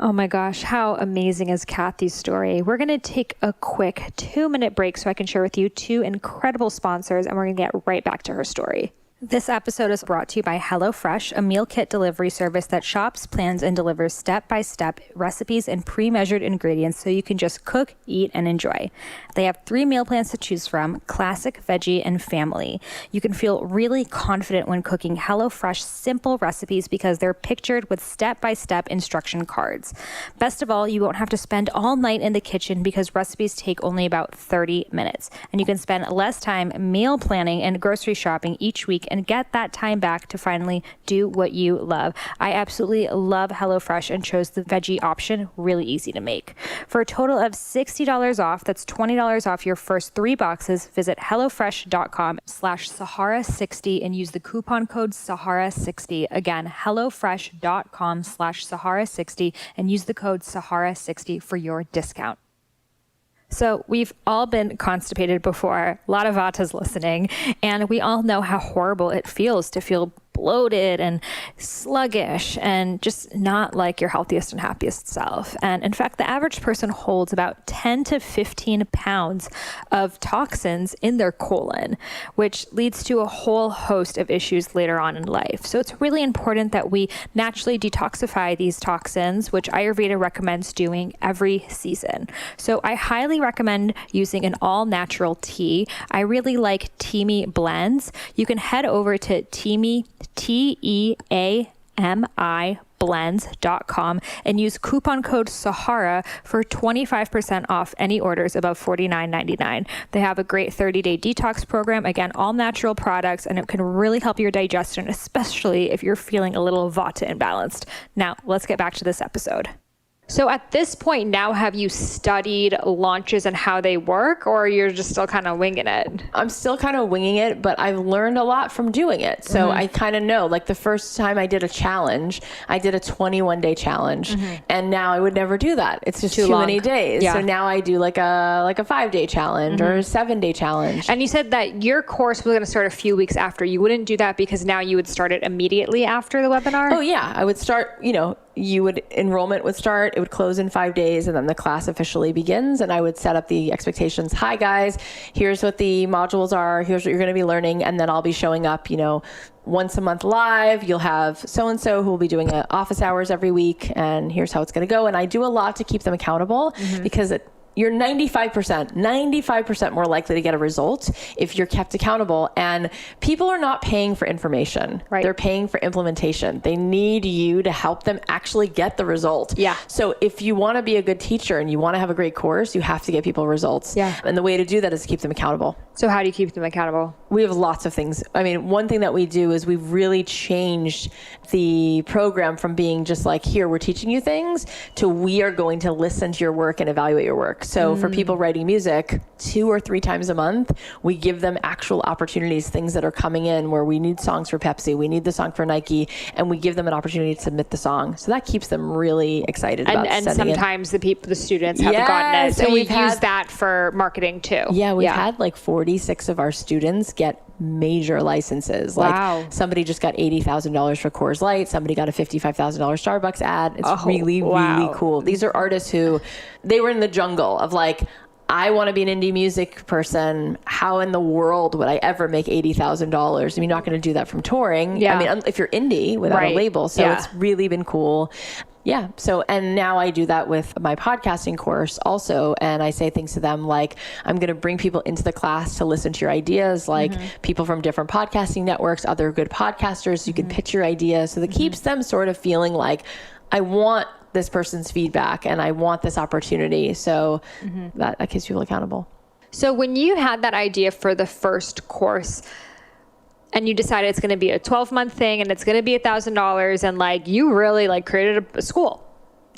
Oh my gosh, how amazing is Cathy's story. We're going to take a quick 2-minute break so I can share with you 2 incredible sponsors, and we're going to get right back to her story. This episode is brought to you by HelloFresh, a meal kit delivery service that shops, plans, and delivers step-by-step recipes and pre-measured ingredients so you can just cook, eat, and enjoy. They have 3 meal plans to choose from: classic, veggie, and family. You can feel really confident when cooking HelloFresh simple recipes because they're pictured with step-by-step instruction cards. Best of all, you won't have to spend all night in the kitchen because recipes take only about 30 minutes. And you can spend less time meal planning and grocery shopping each week and get that time back to finally do what you love. I absolutely love HelloFresh and chose the veggie option. Really easy to make. For a total of $60 off, that's $20 off your first 3 boxes, visit HelloFresh.com/Sahara60 and use the coupon code Sahara60. Again, HelloFresh.com/Sahara60 and use the code Sahara60 for your discount. So we've all been constipated before. A lot of Vatas listening, and we all know how horrible it feels to feel bloated and sluggish and just not like your healthiest and happiest self. And in fact, the average person holds about 10 to 15 pounds of toxins in their colon, which leads to a whole host of issues later on in life. So it's really important that we naturally detoxify these toxins, which Ayurveda recommends doing every season. So I highly recommend using an all-natural tea. I really like Teami blends. You can head over to Teami, Teami blends.com and use coupon code Sahara for 25% off any orders above $49.99. They have a great 30-day detox program. Again, all natural products, and it can really help your digestion, especially if you're feeling a little vata imbalanced. Now, let's get back to this episode. So at this point now, have you studied launches and how they work, or you're just still kind of winging it? I'm still kind of winging it, but I've learned a lot from doing it. So I kind of know, like the first time I did a challenge, I did a 21-day challenge, and now I would never do that. It's just too many days. Yeah. So now I do like a 5-day challenge or a 7-day challenge. And you said that your course was going to start a few weeks after. You wouldn't do that because now you would start it immediately after the webinar? Oh yeah, I would start, enrollment would start, it would close in 5 days, and then the class officially begins. And I would set up the expectations. Hi guys, here's what the modules are. Here's what you're going to be learning. And then I'll be showing up, once a month live. You'll have so-and-so who will be doing office hours every week. And here's how it's going to go. And I do a lot to keep them accountable because you're 95% more likely to get a result if you're kept accountable. And people are not paying for information. Right. They're paying for implementation. They need you to help them actually get the result. Yeah. So if you want to be a good teacher and you want to have a great course, you have to get people results. Yeah. And the way to do that is to keep them accountable. So how do you keep them accountable? We have lots of things. I mean, one thing that we do is we've really changed the program from being just like, here, we're teaching you things, to we are going to listen to your work and evaluate your work. So for people writing music, 2 or 3 times a month, we give them actual opportunities, things that are coming in where we need songs for Pepsi, we need the song for Nike, and we give them an opportunity to submit the song. So that keeps them really excited about and sometimes the students haven't gotten it. So we've used that for marketing too. Yeah, we've had like 46 of our students get major licenses. Like somebody just got $80,000 for Coors Light. Somebody got a $55,000 Starbucks ad. It's really cool. These are artists who, they were in the jungle of like, I want to be an indie music person. How in the world would I ever make $80,000? I mean, you're not going to do that from touring. Yeah. I mean, if you're indie without a label. So it's really been cool. Yeah. So, and now I do that with my podcasting course also. And I say things to them like, I'm going to bring people into the class to listen to your ideas, like people from different podcasting networks, other good podcasters. You can pitch your ideas. So that keeps them sort of feeling like, I want this person's feedback and I want this opportunity. So that keeps people accountable. So when you had that idea for the first course, and you decided it's going to be a 12-month thing and it's going to be $1,000, and like you really like created a school,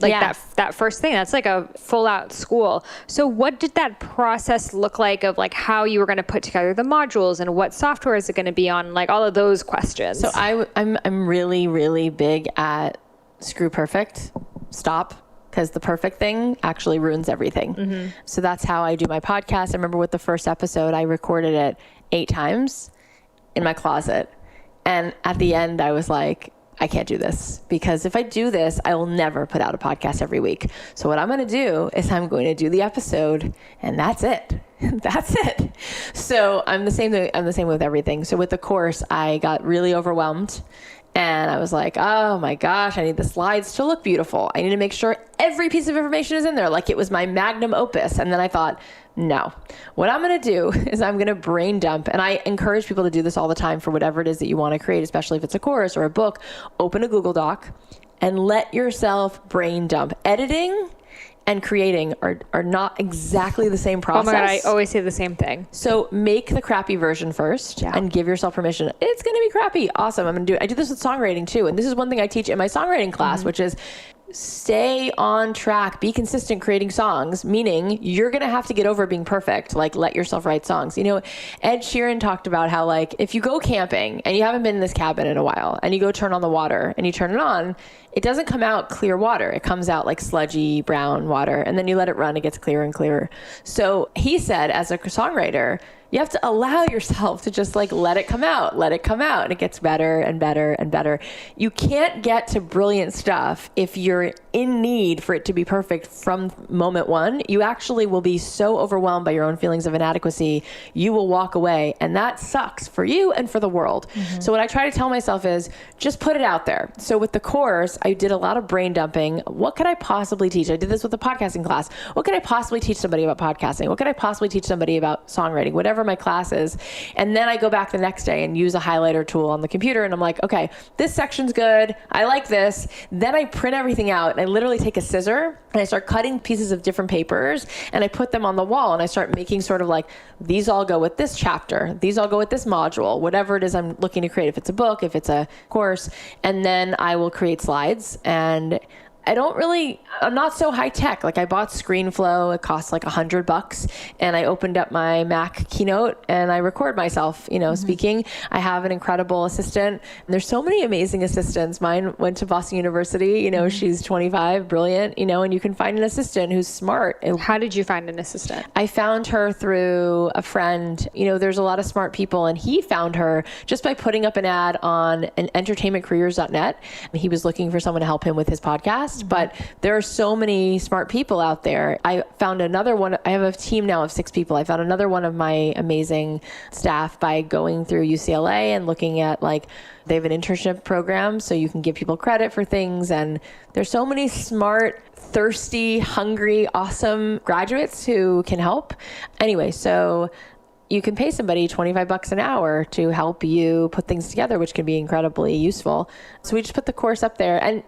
like that first thing, that's like a full out school. So what did that process look like of like how you were going to put together the modules and what software is it going to be on, like all of those questions? So I'm really, really big at screw perfect, stop. Because the perfect thing actually ruins everything. So that's how I do my podcast. I remember with the first episode, I recorded it 8 times in my closet. And at the end, I was like, I can't do this, because if I do this, I will never put out a podcast every week. So what I'm going to do is I'm going to do the episode, and that's it. That's it. So I'm the same with everything. So with the course, I got really overwhelmed. And I was like, oh my gosh, I need the slides to look beautiful. I need to make sure every piece of information is in there, like it was my magnum opus. And then I thought, no, what I'm going to do is I'm going to brain dump. And I encourage people to do this all the time for whatever it is that you want to create, especially if it's a course or a book. Open a Google Doc and let yourself brain dump. Editing and creating are not exactly the same process. Oh my God, I always say the same thing. So make the crappy version first and give yourself permission. It's going to be crappy. Awesome. I'm going to do it. I do this with songwriting too. And this is one thing I teach in my songwriting class, which is stay on track, be consistent creating songs, meaning you're going to have to get over being perfect. Like let yourself write songs. You know, Ed Sheeran talked about how like, if you go camping and you haven't been in this cabin in a while and you go turn on the water and you turn it on, it doesn't come out clear water. It comes out like sludgy brown water. And then you let it run, it gets clearer and clearer. So he said, as a songwriter, You have to allow yourself to just like let it come out, and it gets better and better and better. You can't get to brilliant stuff if you're in need for it to be perfect from moment one. You actually will be so overwhelmed by your own feelings of inadequacy, you will walk away, and that sucks for you and for the world. So what I try to tell myself is just put it out there. So with the course, I did a lot of brain dumping. What could I possibly teach? I did this with the podcasting class. What could I possibly teach somebody about podcasting? What could I possibly teach somebody about songwriting? Whatever my class is. And then I go back the next day and use a highlighter tool on the computer, and I'm like, okay, this section's good. I like this. Then I print everything out, and I literally take a scissor and I start cutting pieces of different papers, and I put them on the wall, and I start making sort of like, these all go with this chapter. These all go with this module, whatever it is I'm looking to create. If it's a book, if it's a course, and then I will create slides. And I'm not so high tech. Like I bought ScreenFlow. It costs like $100, and I opened up my Mac Keynote and I record myself, speaking. I have an incredible assistant. And there's so many amazing assistants. Mine went to Boston University, she's 25, brilliant, and you can find an assistant who's smart. How did you find an assistant? I found her through a friend. There's a lot of smart people, and he found her just by putting up an ad on an entertainmentcareers.net. He was looking for someone to help him with his podcast. But there are so many smart people out there. I found another one. I have a team now of 6 people. I found another one of my amazing staff by going through UCLA and looking at they have an internship program, so you can give people credit for things. And there's so many smart, thirsty, hungry, awesome graduates who can help. Anyway, so you can pay somebody $25 an hour to help you put things together, which can be incredibly useful. So we just put the course up there. And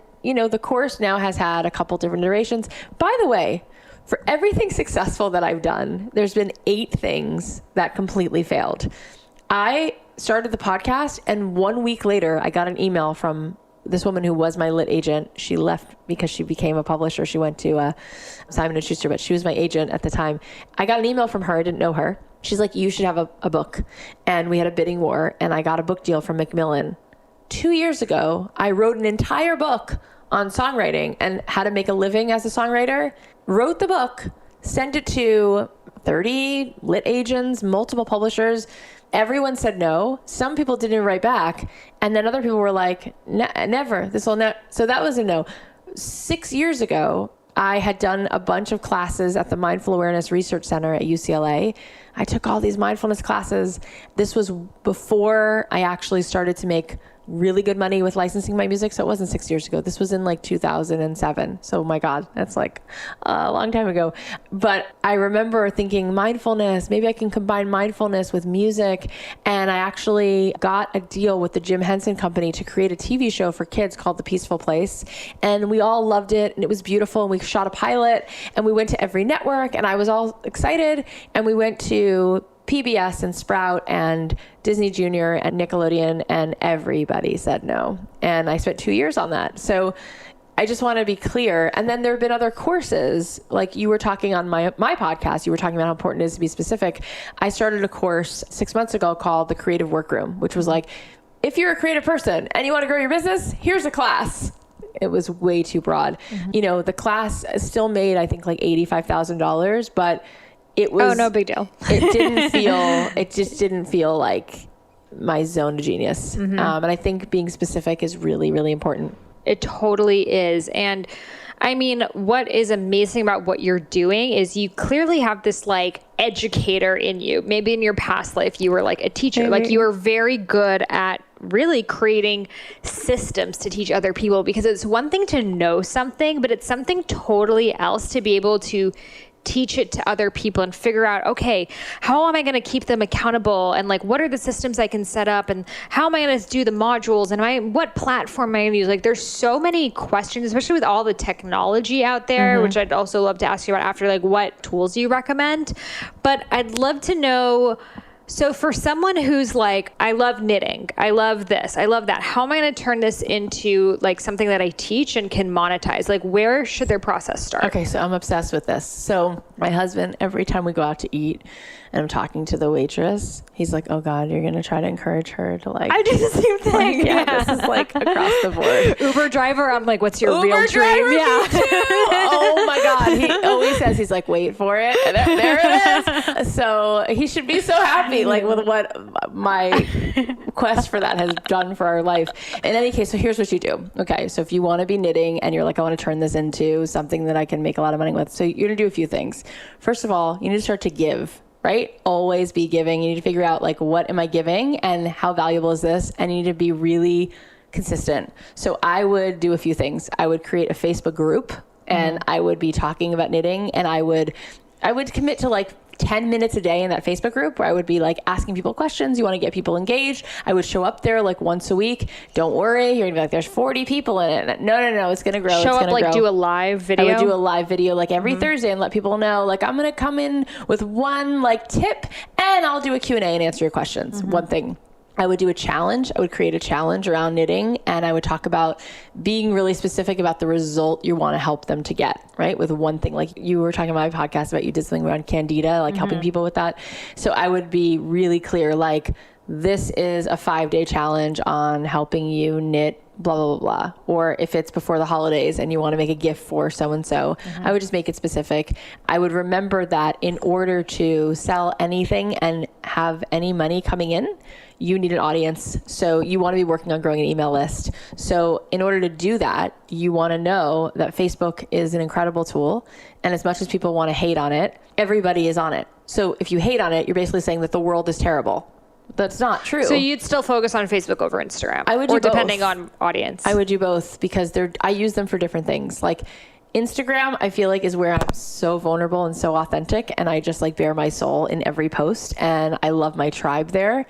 the course now has had a couple different iterations. By the way, for everything successful that I've done, there's been 8 things that completely failed. I started the podcast, and 1 week later, I got an email from this woman who was my lit agent. She left because she became a publisher. She went to Simon & Schuster, but she was my agent at the time. I got an email from her. I didn't know her. She's like, you should have a book. And we had a bidding war, and I got a book deal from Macmillan. 2 years ago, I wrote an entire book on songwriting and how to make a living as a songwriter, wrote the book, sent it to 30 lit agents, multiple publishers. Everyone said no. Some people didn't even write back. And then other people were like, never, this will never. So that was a no. 6 years ago, I had done a bunch of classes at the Mindful Awareness Research Center at UCLA. I took all these mindfulness classes. This was before I actually started to make really good money with licensing my music. So it wasn't 6 years ago. This was in 2007. So my God, that's a long time ago. But I remember thinking mindfulness, maybe I can combine mindfulness with music. And I actually got a deal with the Jim Henson Company to create a TV show for kids called The Peaceful Place. And we all loved it, and it was beautiful. And we shot a pilot, and we went to every network, and I was all excited. And we went to PBS and Sprout and Disney Junior and Nickelodeon, and everybody said no. And I spent 2 years on that. So I just want to be clear. And then there have been other courses, like you were talking on my podcast, you were talking about how important it is to be specific. I started a course 6 months ago called The Creative Workroom, which was like, if you're a creative person and you want to grow your business, here's a class. It was way too broad. The class still made, I think, $85,000, but it was, oh, no big deal. it just didn't feel like my zone of genius. And I think being specific is really, really important. It totally is. And I mean, what is amazing about what you're doing is you clearly have this educator in you. Maybe in your past life, you were a teacher. You were very good at really creating systems to teach other people, because it's one thing to know something, but it's something totally else to be able to teach it to other people and figure out, okay, how am I going to keep them accountable? And what are the systems I can set up? And how am I going to do the modules? And what platform am I going to use? There's so many questions, especially with all the technology out there, which I'd also love to ask you about after, what tools do you recommend? But I'd love to know, so for someone who's I love knitting, I love this, I love that, how am I going to turn this into something that I teach and can monetize? Where should their process start? Okay, so I'm obsessed with this. So my husband, every time we go out to eat and I'm talking to the waitress, he's like, oh God, you're going to try to encourage her to I do the same thing. This is across the board. Uber driver, I'm what's your Uber real driver, dream? Me too. Oh my God. He always says, he's wait for it. There it is. So he should be so happy. happy like with what my quest for that has done for our life. In any case, so here's what you do. Okay, so if you want to be knitting and you're like, I want to turn this into something that I can make a lot of money with, so you're gonna do a few things. First of all, you need to start to give. Right? Always be giving. You need to figure out like, what am I giving and how valuable is this? And you need to be really consistent. So I would do a few things. I would create a Facebook group and I would be talking about knitting, and I would commit to like 10 minutes a day in that Facebook group where I would be like asking people questions. You want to get people engaged. I would show up there like once a week. Don't worry. You're gonna be like, there's 40 people in it. No. It's going to grow. Show up, like do a live video. I would do a live video like every Thursday and let people know, like, I'm going to come in with one like tip and I'll do a Q&A and answer your questions. One thing. I would do a challenge. I would create a challenge around knitting, and I would talk about being really specific about the result you want to help them to get, right? With one thing, like you were talking about my podcast about you did something around candida, like helping people with that. So I would be really clear, like, this is a 5-day challenge on helping you knit blah, blah, blah, blah. Or if it's before the holidays and you want to make a gift for so-and-so, I would just make it specific. I would remember that in order to sell anything and have any money coming in, you need an audience. So you want to be working on growing an email list. So in order to do that, you want to know that Facebook is an incredible tool. And as much as people want to hate on it, everybody is on it. So if you hate on it, you're basically saying that the world is terrible. That's not true. So you'd still focus on Facebook over Instagram? I would do both. Depending on audience? I would do both because I use them for different things. Like Instagram, I feel like is where I'm so vulnerable and so authentic, and I just like bare my soul in every post, and I love my tribe there.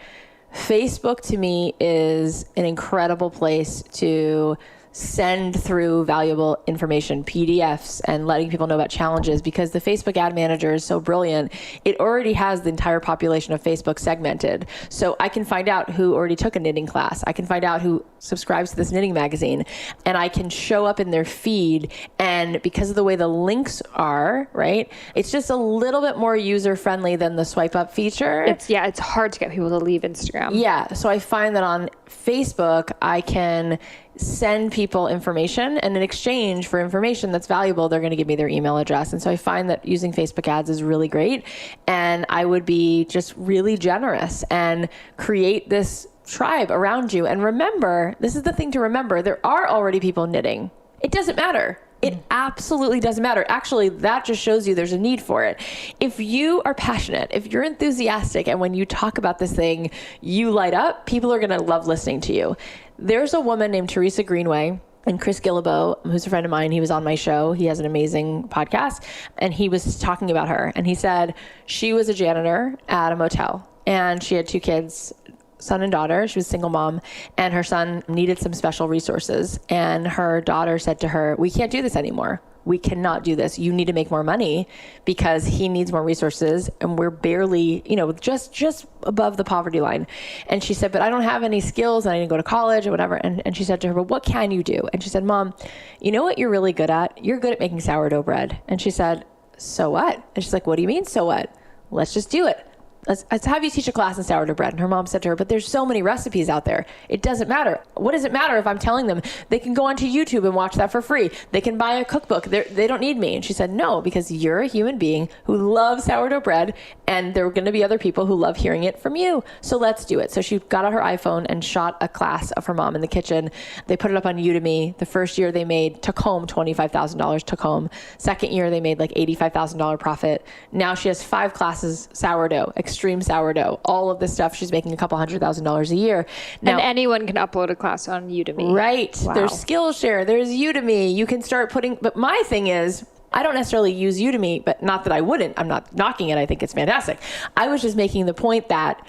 Facebook to me is an incredible place to send through valuable information, PDFs, and letting people know about challenges, because the Facebook ad manager is so brilliant. It already has the entire population of Facebook segmented. So I can find out who already took a knitting class. I can find out who subscribes to this knitting magazine, and I can show up in their feed. And because of the way the links are, right, it's just a little bit more user friendly than the swipe up feature. It's hard to get people to leave Instagram. Yeah. So I find that on Facebook, I can send people information, and in exchange for information that's valuable, they're going to give me their email address. And so I find that using Facebook ads is really great. And I would be just really generous and create this tribe around you. And remember, this is the thing to remember, there are already people knitting. It doesn't matter. It absolutely doesn't matter. Actually, that just shows you there's a need for it. If you are passionate, if you're enthusiastic, and when you talk about this thing, you light up, people are going to love listening to you. There's a woman named Teresa Greenway, and Chris Gillibo, who's a friend of mine, he was on my show. He has an amazing podcast, and he was talking about her. And he said she was a janitor at a motel, and she had 2 kids, son and daughter. She was a single mom, and her son needed some special resources. And her daughter said to her, we can't do this anymore. We cannot do this. You need to make more money because he needs more resources, and we're barely, just above the poverty line. And she said, but I don't have any skills, and I didn't go to college or whatever. And she said to her, but what can you do? And she said, Mom, you know what you're really good at? You're good at making sourdough bread. And she said, so what? And she's like, what do you mean, so what? Let's just do it. Let's have you teach a class in sourdough bread. And her mom said to her, but there's so many recipes out there. It doesn't matter. What does it matter if I'm telling them they can go onto YouTube and watch that for free? They can buy a cookbook. They don't need me. And she said, no, because you're a human being who loves sourdough bread, and there are going to be other people who love hearing it from you. So let's do it. So she got out her iPhone and shot a class of her mom in the kitchen. They put it up on Udemy. The first year they took home $25,000, took home. Second year they made like $85,000 profit. Now she has 5 classes, sourdough, extreme sourdough, all of this stuff. She's making a couple $100,000 a year. Now, and anyone can upload a class on Udemy. Right. Wow. There's Skillshare, there's Udemy. You can start but my thing is, I don't necessarily use Udemy, but not that I wouldn't. I'm not knocking it. I think it's fantastic. I was just making the point that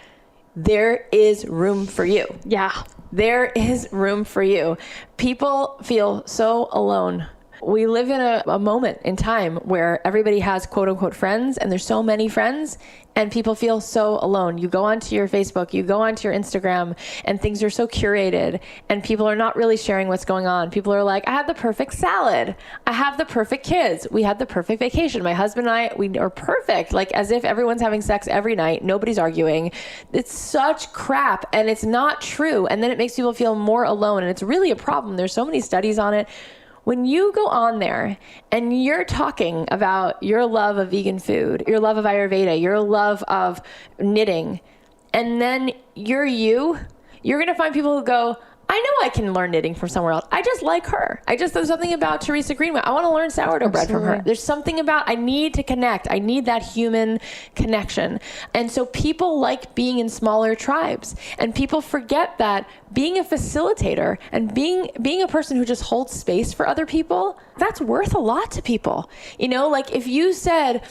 there is room for you. Yeah. There is room for you. People feel so alone. We live in a moment in time where everybody has quote unquote friends, and there's so many friends, and people feel so alone. You go onto your Facebook, you go onto your Instagram, and things are so curated, and people are not really sharing what's going on. People are like, I had the perfect salad. I have the perfect kids. We had the perfect vacation. My husband and I, we are perfect. Like as if everyone's having sex every night. Nobody's arguing. It's such crap, and it's not true. And then it makes people feel more alone, and it's really a problem. There's so many studies on it. When you go on there and you're talking about your love of vegan food, your love of Ayurveda, your love of knitting, and then you're going to find people who go, I know I can learn knitting from somewhere else. I just like her. There's something about Teresa Greenway. I want to learn sourdough bread from her. There's something about, I need to connect. I need that human connection. And so people like being in smaller tribes, and people forget that being a facilitator and being a person who just holds space for other people, that's worth a lot to people. Like if you said,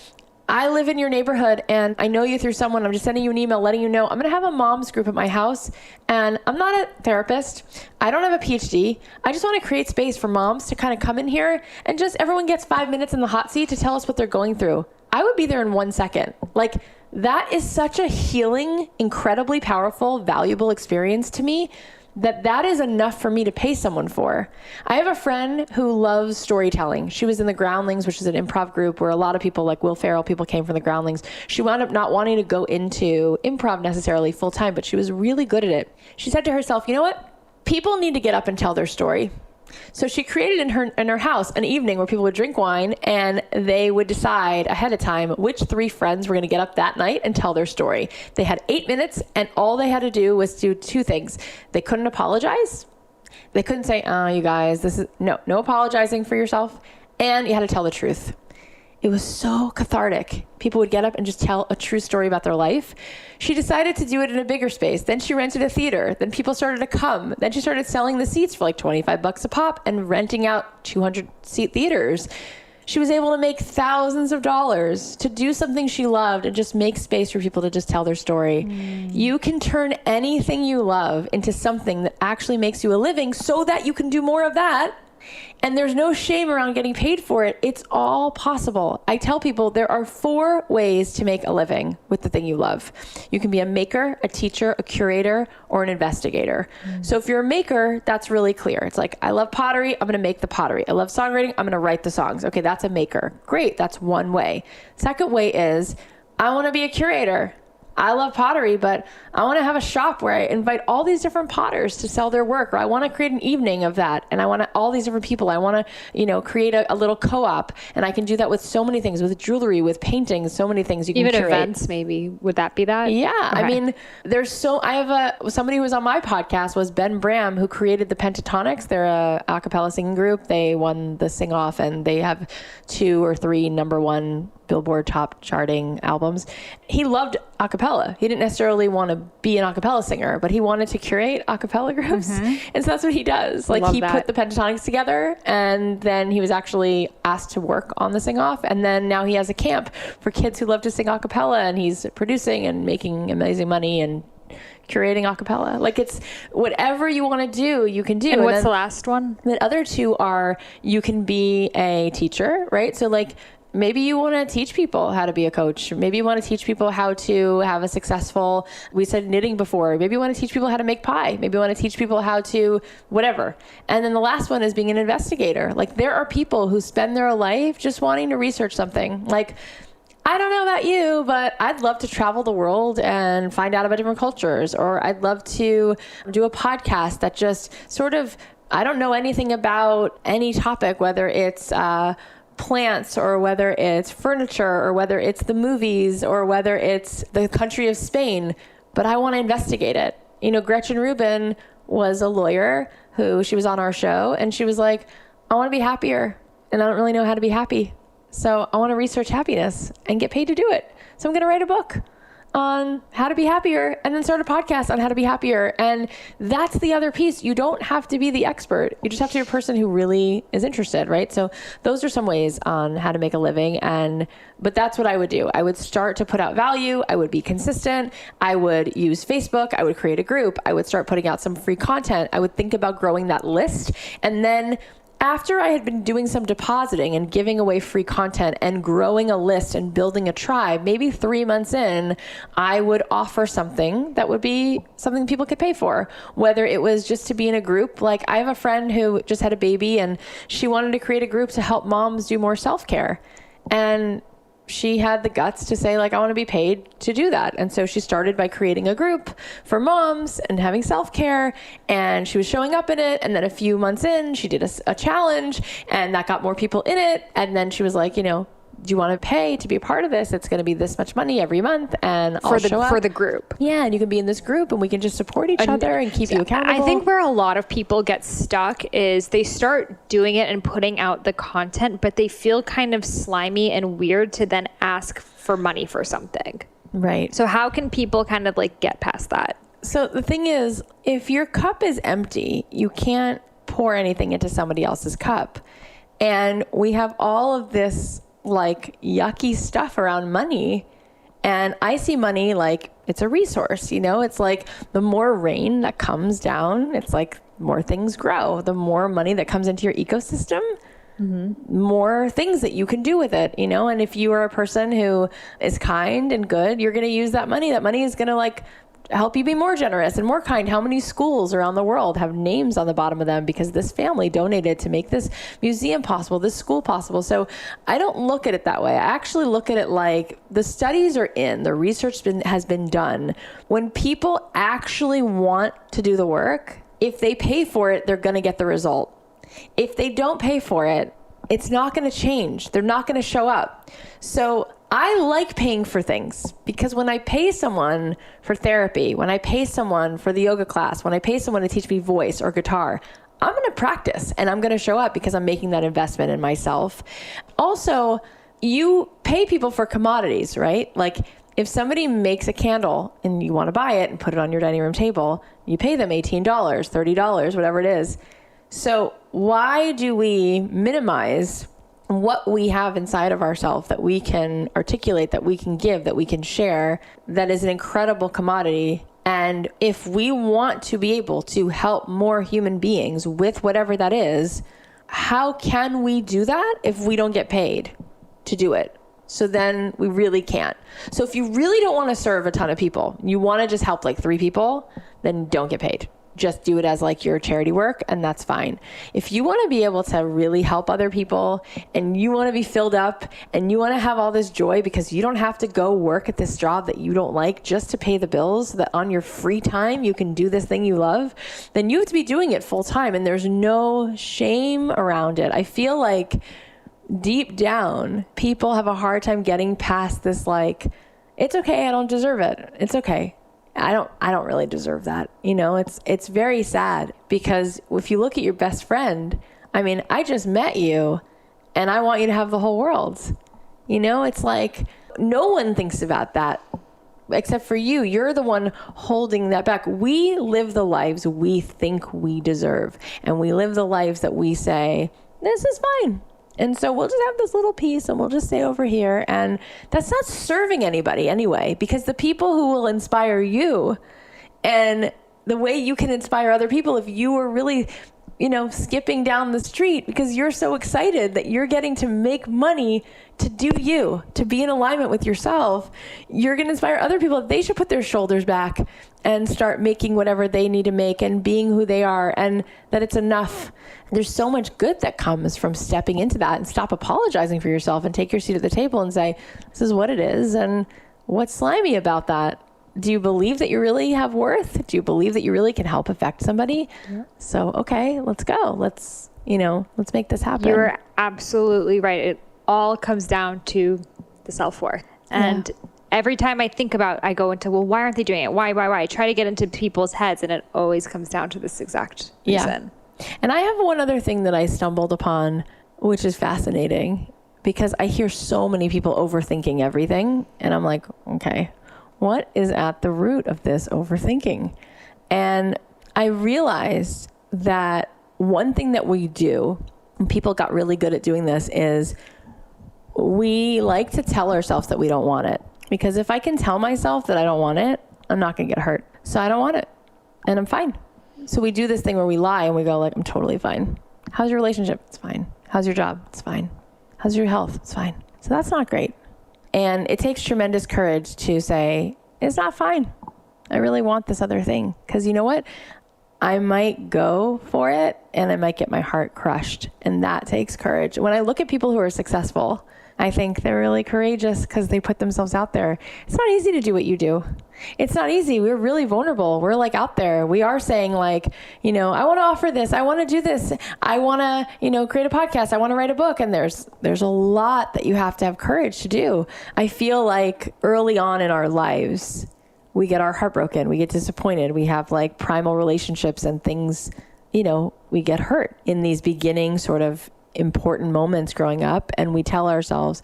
I live in your neighborhood and I know you through someone. I'm just sending you an email letting you know I'm going to have a mom's group at my house, and I'm not a therapist. I don't have a PhD. I just want to create space for moms to kind of come in here and just everyone gets 5 minutes in the hot seat to tell us what they're going through. I would be there in 1 second. Like that is such a healing, incredibly powerful, valuable experience to me that is enough for me to pay someone for. I have a friend who loves storytelling. She was in the Groundlings, which is an improv group where a lot of people like Will Ferrell, people came from the Groundlings. She wound up not wanting to go into improv necessarily full time, but she was really good at it. She said to herself, you know what? People need to get up and tell their story. So she created in her house an evening where people would drink wine and they would decide ahead of time which 3 friends were going to get up that night and tell their story. They had 8 minutes and all they had to do was do 2 things. They couldn't apologize. They couldn't say, oh, you guys, no apologizing for yourself. And you had to tell the truth. It was so cathartic. People would get up and just tell a true story about their life. She decided to do it in a bigger space. Then she rented a theater. Then people started to come. Then she started selling the seats for like $25 a pop and renting out 200-seat theaters. She was able to make thousands of dollars to do something she loved and just make space for people to just tell their story. You can turn anything you love into something that actually makes you a living so that you can do more of that. And there's no shame around getting paid for it. It's all possible. I tell people there are 4 ways to make a living with the thing you love. You can be a maker, a teacher, a curator, or an investigator. So if you're a maker, that's really clear. It's like, I love pottery, I'm going to make the pottery. I love songwriting, I'm going to write the songs. Okay, that's a maker. Great, that's one way. Second way is, I want to be a curator. I love pottery, but I want to have a shop where I invite all these different potters to sell their work, or I want to create an evening of that. And I want all these different people. I want to, create a little co-op, and I can do that with so many things, with jewelry, with paintings, so many things you can Even curate. Events, maybe. Would that be that? Yeah. Okay. I mean, I have somebody who was on my podcast was Ben Bram, who created the Pentatonics. They're a cappella singing group. They won the Sing Off, and they have 2 or 3 #1 Billboard top charting albums. He loved a cappella. He didn't necessarily want to be an a cappella singer, but he wanted to curate a cappella groups. And so that's what he does. Like he put the Pentatonics together, and then he was actually asked to work on the Sing Off. And then now he has a camp for kids who love to sing a cappella, and he's producing and making amazing money and curating a cappella. Like it's whatever you want to do, you can do. And what's the last one? The other 2 are, you can be a teacher, right? So like, maybe you want to teach people how to be a coach. Maybe you want to teach people how to have a successful, we said knitting before. Maybe you want to teach people how to make pie. Maybe you want to teach people how to whatever. And then the last one is being an investigator. Like there are people who spend their life just wanting to research something. Like, I don't know about you, but I'd love to travel the world and find out about different cultures. Or I'd love to do a podcast that just sort of, I don't know anything about any topic, whether it's plants or whether it's furniture or whether it's the movies or whether it's the country of Spain, but I want to investigate it. Gretchen Rubin was a lawyer she was on our show, and she was like, I want to be happier and I don't really know how to be happy. So I want to research happiness and get paid to do it. So I'm going to write a book on how to be happier and then start a podcast on how to be happier. And that's the other piece. You don't have to be the expert. You just have to be a person who really is interested, right? So those are some ways on how to make a living. But that's what I would do. I would start to put out value. I would be consistent. I would use Facebook. I would create a group. I would start putting out some free content. I would think about growing that list. And then after I had been doing some depositing and giving away free content and growing a list and building a tribe, maybe 3 months in, I would offer something that would be something people could pay for, whether it was just to be in a group. Like I have a friend who just had a baby and she wanted to create a group to help moms do more self-care. And she had the guts to say, like, I want to be paid to do that. And so she started by creating a group for moms and having self-care, and she was showing up in it. And then a few months in, she did a challenge, and that got more people in it. And then she was like, do you want to pay to be a part of this? It's going to be this much money every month, and I'll show up for the group. Yeah, and you can be in this group, and we can just support each other and keep you accountable. I think where a lot of people get stuck is they start doing it and putting out the content, but they feel kind of slimy and weird to then ask for money for something. Right. So how can people kind of like get past that? So the thing is, if your cup is empty, you can't pour anything into somebody else's cup. And we have all of this like yucky stuff around money. And I see money like it's a resource, you know, it's like the more rain that comes down, it's like more things grow. The more money that comes into your ecosystem, more things that you can do with it, you know. And if you are a person who is kind and good, you're going to use that money. That money is going to like help you be more generous and more kind. How many schools around the world have names on the bottom of them because this family donated to make this museum possible, this school possible? So I don't look at it that way. I actually look at it like the studies are in, the research has been done. When people actually want to do the work, if they pay for it, they're going to get the result. If they don't pay for it, it's not going to change. They're not going to show up. So I like paying for things because when I pay someone for therapy, when I pay someone for the yoga class, when I pay someone to teach me voice or guitar, I'm going to practice and I'm going to show up because I'm making that investment in myself. Also, you pay people for commodities, right? Like if somebody makes a candle and you want to buy it and put it on your dining room table, you pay them $18, $30, whatever it is. So why do we minimize what we have inside of ourselves that we can articulate, that we can give, that we can share, that is an incredible commodity? And if we want to be able to help more human beings with whatever that is, how can we do that if we don't get paid to do it? So then we really can't. So if you really don't want to serve a ton of people, you want to just help like 3 people, then don't get paid. Just do it as like your charity work, and that's fine. If you want to be able to really help other people and you want to be filled up and you want to have all this joy because you don't have to go work at this job that you don't like just to pay the bills, so that on your free time you can do this thing you love, then you have to be doing it full time, and there's no shame around it. I feel like deep down, people have a hard time getting past this, like, it's okay, I don't deserve it. It's okay. I don't really deserve that. You know, it's very sad because if you look at your best friend, I mean, I just met you and I want you to have the whole world. You know, it's like no one thinks about that except for you. You're the one holding that back. We live the lives we think we deserve, and we live the lives that we say, this is fine. And so we'll just have this little piece and we'll just stay over here. And that's not serving anybody anyway, because the people who will inspire you and the way you can inspire other people, if you were really, you know, skipping down the street because you're so excited that you're getting to make money to do you, to be in alignment with yourself, you're going to inspire other people. They should put their shoulders back and start making whatever they need to make and being who they are, and that it's enough. There's so much good that comes from stepping into that, and stop apologizing for yourself and take your seat at the table and say, this is what it is. And what's slimy about that? Do you believe that you really have worth? Do you believe that you really can help affect somebody? Yeah. So, okay, let's go. Let's make this happen. You're absolutely right. It all comes down to the self-worth. And every time I think about, I go into, well, why aren't they doing it? Why? I try to get into people's heads, and it always comes down to this exact reason. And I have one other thing that I stumbled upon, which is fascinating, because I hear so many people overthinking everything. And I'm like, okay, what is at the root of this overthinking? And I realized that one thing that we do, and people got really good at doing this, is we like to tell ourselves that we don't want it. Because if I can tell myself that I don't want it, I'm not going to get hurt. So I don't want it. And I'm fine. So we do this thing where we lie and we go like, I'm totally fine. How's your relationship? It's fine. How's your job? It's fine. How's your health? It's fine. So that's not great. And it takes tremendous courage to say, it's not fine. I really want this other thing. Because you know what? I might go for it and I might get my heart crushed. And that takes courage. When I look at people who are successful, I think they're really courageous because they put themselves out there. It's not easy to do what you do. It's not easy. We're really vulnerable. We're like out there. We are saying like, I want to offer this. I want to do this. I want to, create a podcast. I want to write a book. And there's a lot that you have to have courage to do. I feel like early on in our lives, we get our heart broken. We get disappointed. We have like primal relationships and things, we get hurt in these beginning sort of important moments growing up. And we tell ourselves,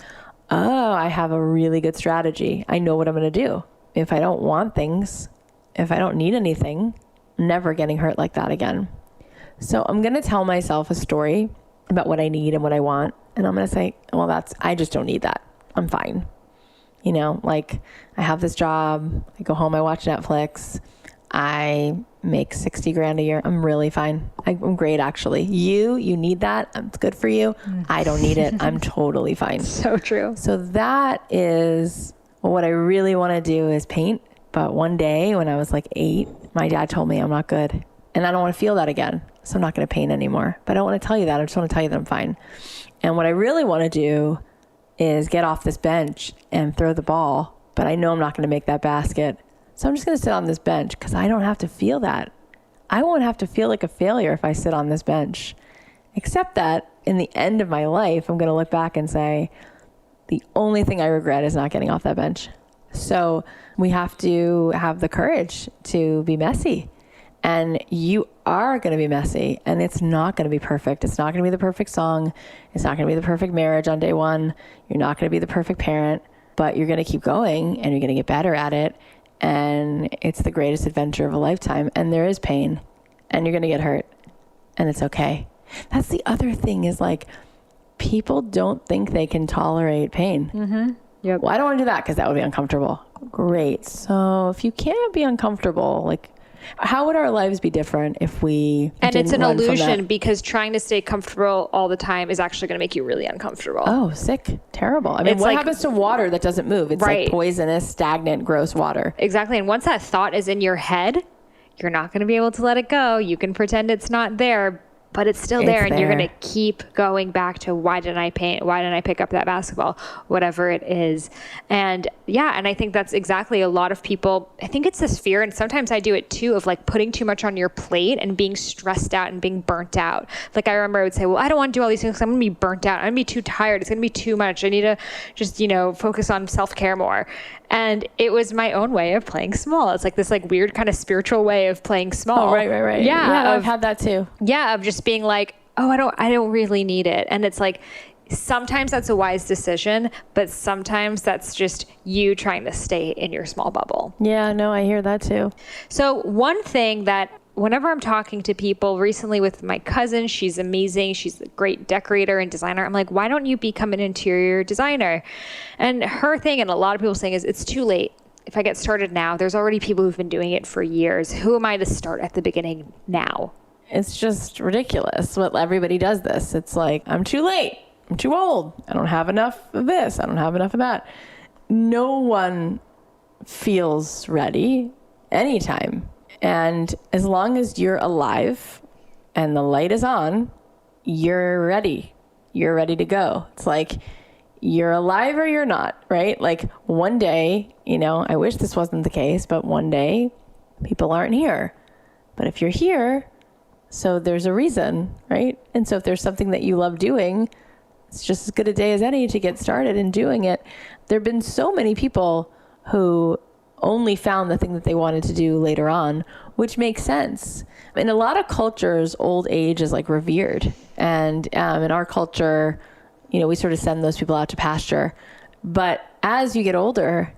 oh, I have a really good strategy. I know what I'm going to do. If I don't want things, if I don't need anything, I'm never getting hurt like that again. So I'm going to tell myself a story about what I need and what I want. And I'm going to say, well, I just don't need that. I'm fine. Like I have this job. I go home, I watch Netflix. I make 60 grand a year. I'm really fine. I'm great, actually. You need that. It's good for you. I don't need it. I'm totally fine. So true. So that is what I really want to do is paint. But one day when I was like 8, my dad told me I'm not good. And I don't want to feel that again. So I'm not going to paint anymore. But I don't want to tell you that. I just want to tell you that I'm fine. And what I really want to do is get off this bench and throw the ball. But I know I'm not going to make that basket. So I'm just going to sit on this bench because I don't have to feel that. I won't have to feel like a failure if I sit on this bench. Except that in the end of my life, I'm going to look back and say, the only thing I regret is not getting off that bench. So we have to have the courage to be messy. And you are going to be messy. And it's not going to be perfect. It's not going to be the perfect song. It's not going to be the perfect marriage on day one. You're not going to be the perfect parent. But you're going to keep going and you're going to get better at it. And it's the greatest adventure of a lifetime. And there is pain. And you're going to get hurt. And it's okay. That's the other thing is like, people don't think they can tolerate pain. Mm-hmm. Yep. Well, I don't want to do that because that would be uncomfortable. Great. So if you can't be uncomfortable, like how would our lives be different if we And didn't it's an run from illusion that? because trying to stay comfortable all the time is actually going to make you really uncomfortable. Oh, sick. Terrible. I mean, It's what like- happens to water that doesn't move? It's Right. like poisonous, stagnant, gross water. Exactly. And once that thought is in your head, you're not going to be able to let it go. You can pretend it's not there, but it's still there. It's And you're there. going to keep going back to why didn't I paint? Why didn't I pick up that basketball? Whatever it is. And yeah, and I think that's exactly a lot of people. I think it's this fear. And sometimes I do it too of like putting too much on your plate and being stressed out and being burnt out. Like I remember I would say, well, I don't want to do all these things because I'm going to be burnt out. I'm going to be too tired. It's going to be too much. I need to just, focus on self-care more. And it was my own way of playing small. It's like this like weird kind of spiritual way of playing small. Oh, right. Yeah. I've had that too. Yeah. Of just being like, oh, I don't really need it. And it's like, sometimes that's a wise decision, but sometimes that's just you trying to stay in your small bubble. Yeah, no, I hear that too. So one thing that whenever I'm talking to people recently with my cousin, she's amazing. She's a great decorator and designer. I'm like, why don't you become an interior designer? And her thing, and a lot of people saying is it's too late. If I get started now, there's already people who've been doing it for years. Who am I to start at the beginning now? It's just ridiculous. What everybody does this. It's like, I'm too late. I'm too old. I don't have enough of this. I don't have enough of that. No one feels ready anytime. And as long as you're alive and the light is on, you're ready. You're ready to go. It's like you're alive or you're not, right? Like one day, I wish this wasn't the case, but one day people aren't here. But if you're here, so there's a reason, right? And so if there's something that you love doing, it's just as good a day as any to get started in doing it. There have been so many people who only found the thing that they wanted to do later on, which makes sense. In a lot of cultures, old age is like revered. And in our culture, we sort of send those people out to pasture. But as you get older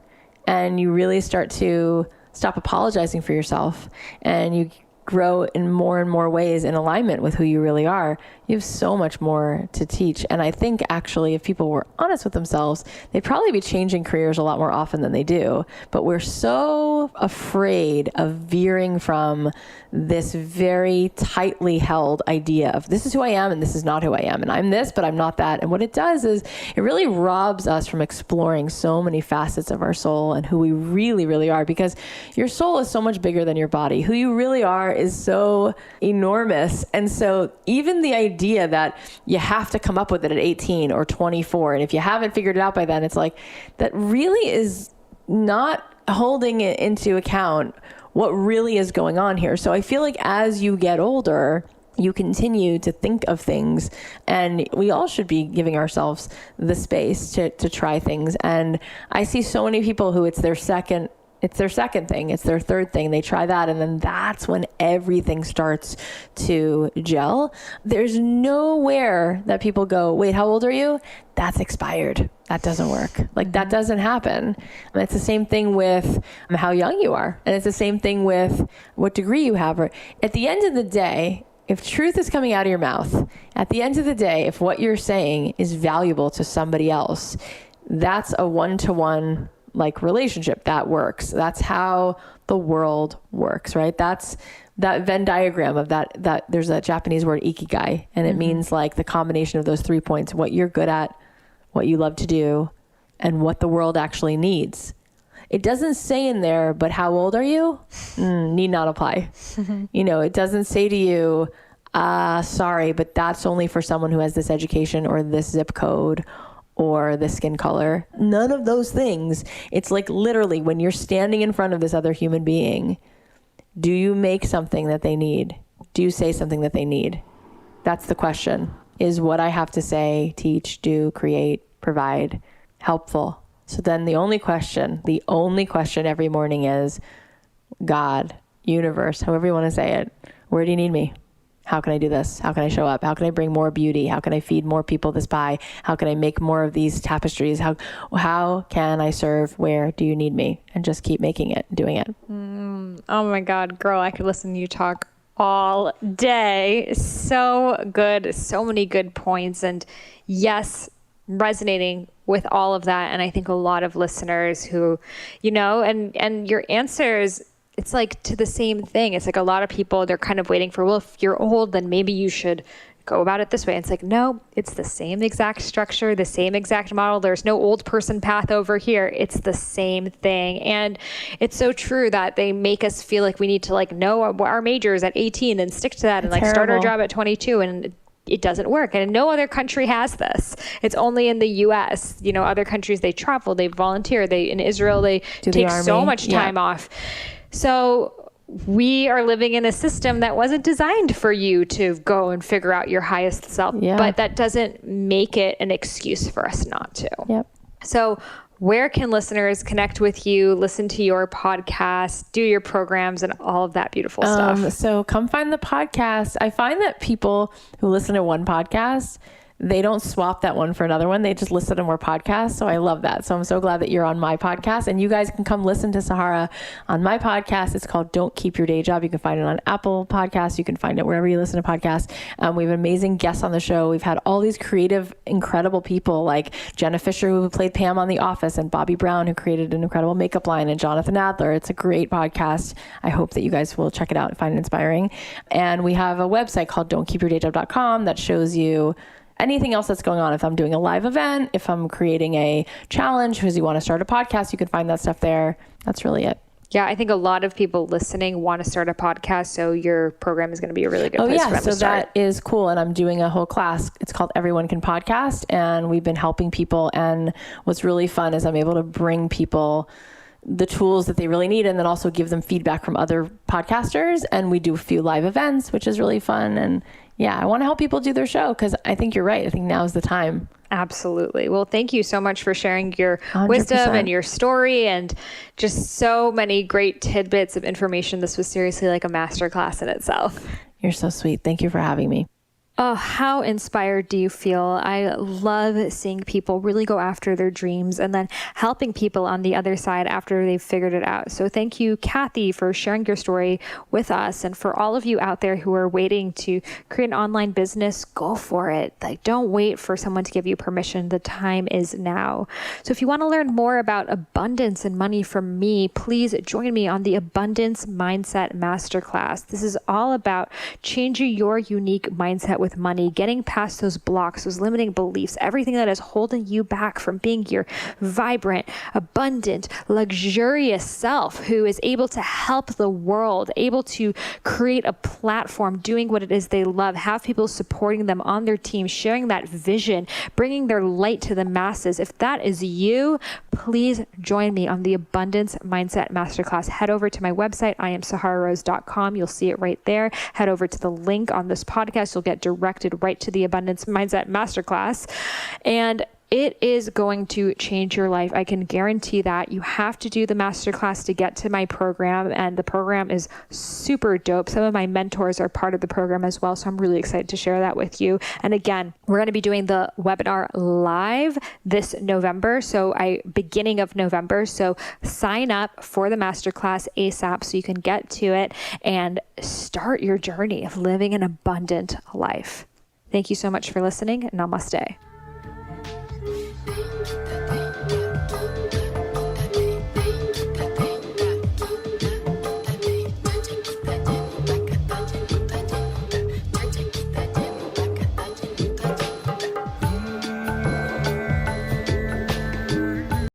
and you really start to stop apologizing for yourself and you grow in more and more ways in alignment with who you really are, you have so much more to teach. And I think actually if people were honest with themselves, they'd probably be changing careers a lot more often than they do. But we're so afraid of veering from this very tightly held idea of this is who I am and this is not who I am. And I'm this, but I'm not that. And what it does is it really robs us from exploring so many facets of our soul and who we really, really are, because your soul is so much bigger than your body. Who you really are is so enormous. And so even the idea that you have to come up with it at 18 or 24, and if you haven't figured it out by then, it's like, that really is not holding it into account what really is going on here. So I feel like as you get older, you continue to think of things, and we all should be giving ourselves the space to try things. And I see so many people who it's their second thing, it's their third thing. They try that, and then that's when everything starts to gel. There's nowhere that people go, wait, how old are you? That's expired. That doesn't work. Like, that doesn't happen. And it's the same thing with how young you are. And it's the same thing with what degree you have. Or at the end of the day, if truth is coming out of your mouth, at the end of the day, if what you're saying is valuable to somebody else, that's a one-to-one like relationship that works. That's how the world works, right? That's that Venn diagram of that there's a Japanese word ikigai, and it means like the combination of those 3 points: what you're good at, what you love to do, and what the world actually needs. It doesn't say in there, but how old are you? Need not apply. It doesn't say to you, sorry, but that's only for someone who has this education or this zip code or the skin color. None of those things. It's like literally when you're standing in front of this other human being, do you make something that they need? Do you say something that they need? That's the question. Is what I have to say, teach, do, create, provide helpful? So then the only question every morning is, God, universe, however you want to say it, where do you need me? How can I do this? How can I show up? How can I bring more beauty? How can I feed more people this pie? How can I make more of these tapestries? How can I serve? Where do you need me? And just keep making it, doing it. Oh my God, girl, I could listen to you talk all day. So good. So many good points. And yes, resonating with all of that. And I think a lot of listeners who, and your answers, it's like to the same thing. It's like a lot of people, they're kind of waiting for, well, if you're old, then maybe you should go about it this way. And it's like, no, it's the same exact structure, the same exact model. There's no old person path over here. It's the same thing. And it's so true that they make us feel like we need to know our majors at 18 and stick to that, and start our job at 22. And it doesn't work. And no other country has this. It's only in the US. Other countries, they travel, they volunteer, in Israel, they take so much time off. So we are living in a system that wasn't designed for you to go and figure out your highest self, but that doesn't make it an excuse for us not to. Yep. So where can listeners connect with you, listen to your podcast, do your programs, and all of that beautiful stuff? So come find the podcast. I find that people who listen to one podcast, they don't swap that one for another one. They just listen to more podcasts. So I love that. So I'm so glad that you're on my podcast, and you guys can come listen to Sahara on my podcast. It's called Don't Keep Your Day Job. You can find it on Apple Podcasts. You can find it wherever you listen to podcasts. We have amazing guests on the show. We've had all these creative, incredible people like Jenna Fisher, who played Pam on The Office, and Bobby Brown, who created an incredible makeup line, and Jonathan Adler. It's a great podcast. I hope that you guys will check it out and find it inspiring. And we have a website called don'tkeepyourdayjob.com that shows you anything else that's going on. If I'm doing a live event, if I'm creating a challenge, because you want to start a podcast, you can find that stuff there. That's really it. Yeah, I think a lot of people listening want to start a podcast, so your program is going to be a really good place for them to start. That is cool. And I'm doing a whole class. It's called Everyone Can Podcast, and we've been helping people. And what's really fun is I'm able to bring people the tools that they really need, and then also give them feedback from other podcasters. And we do a few live events, which is really fun. And yeah, I want to help people do their show, because I think you're right. I think now is the time. Absolutely. Well, thank you so much for sharing your 100%. Wisdom and your story, and just so many great tidbits of information. This was seriously like a masterclass in itself. You're so sweet. Thank you for having me. Oh, how inspired do you feel? I love seeing people really go after their dreams and then helping people on the other side after they've figured it out. So thank you, Cathy, for sharing your story with us. And for all of you out there who are waiting to create an online business, go for it. Don't wait for someone to give you permission. The time is now. So if you want to learn more about abundance and money from me, please join me on the Abundance Mindset Masterclass. This is all about changing your unique mindset with money, getting past those blocks, those limiting beliefs, everything that is holding you back from being your vibrant, abundant, luxurious self who is able to help the world, able to create a platform, doing what it is they love, have people supporting them on their team, sharing that vision, bringing their light to the masses. If that is you, please join me on the Abundance Mindset Masterclass. Head over to my website, IamSaharaRose.com. You'll see it right there. Head over to the link on this podcast. You'll get directed right to the Abundance Mindset Masterclass. And it is going to change your life. I can guarantee that. You have to do the masterclass to get to my program, and the program is super dope. Some of my mentors are part of the program as well, so I'm really excited to share that with you. And again, we're going to be doing the webinar live this November, beginning of November. So sign up for the masterclass ASAP so you can get to it and start your journey of living an abundant life. Thank you so much for listening. Namaste.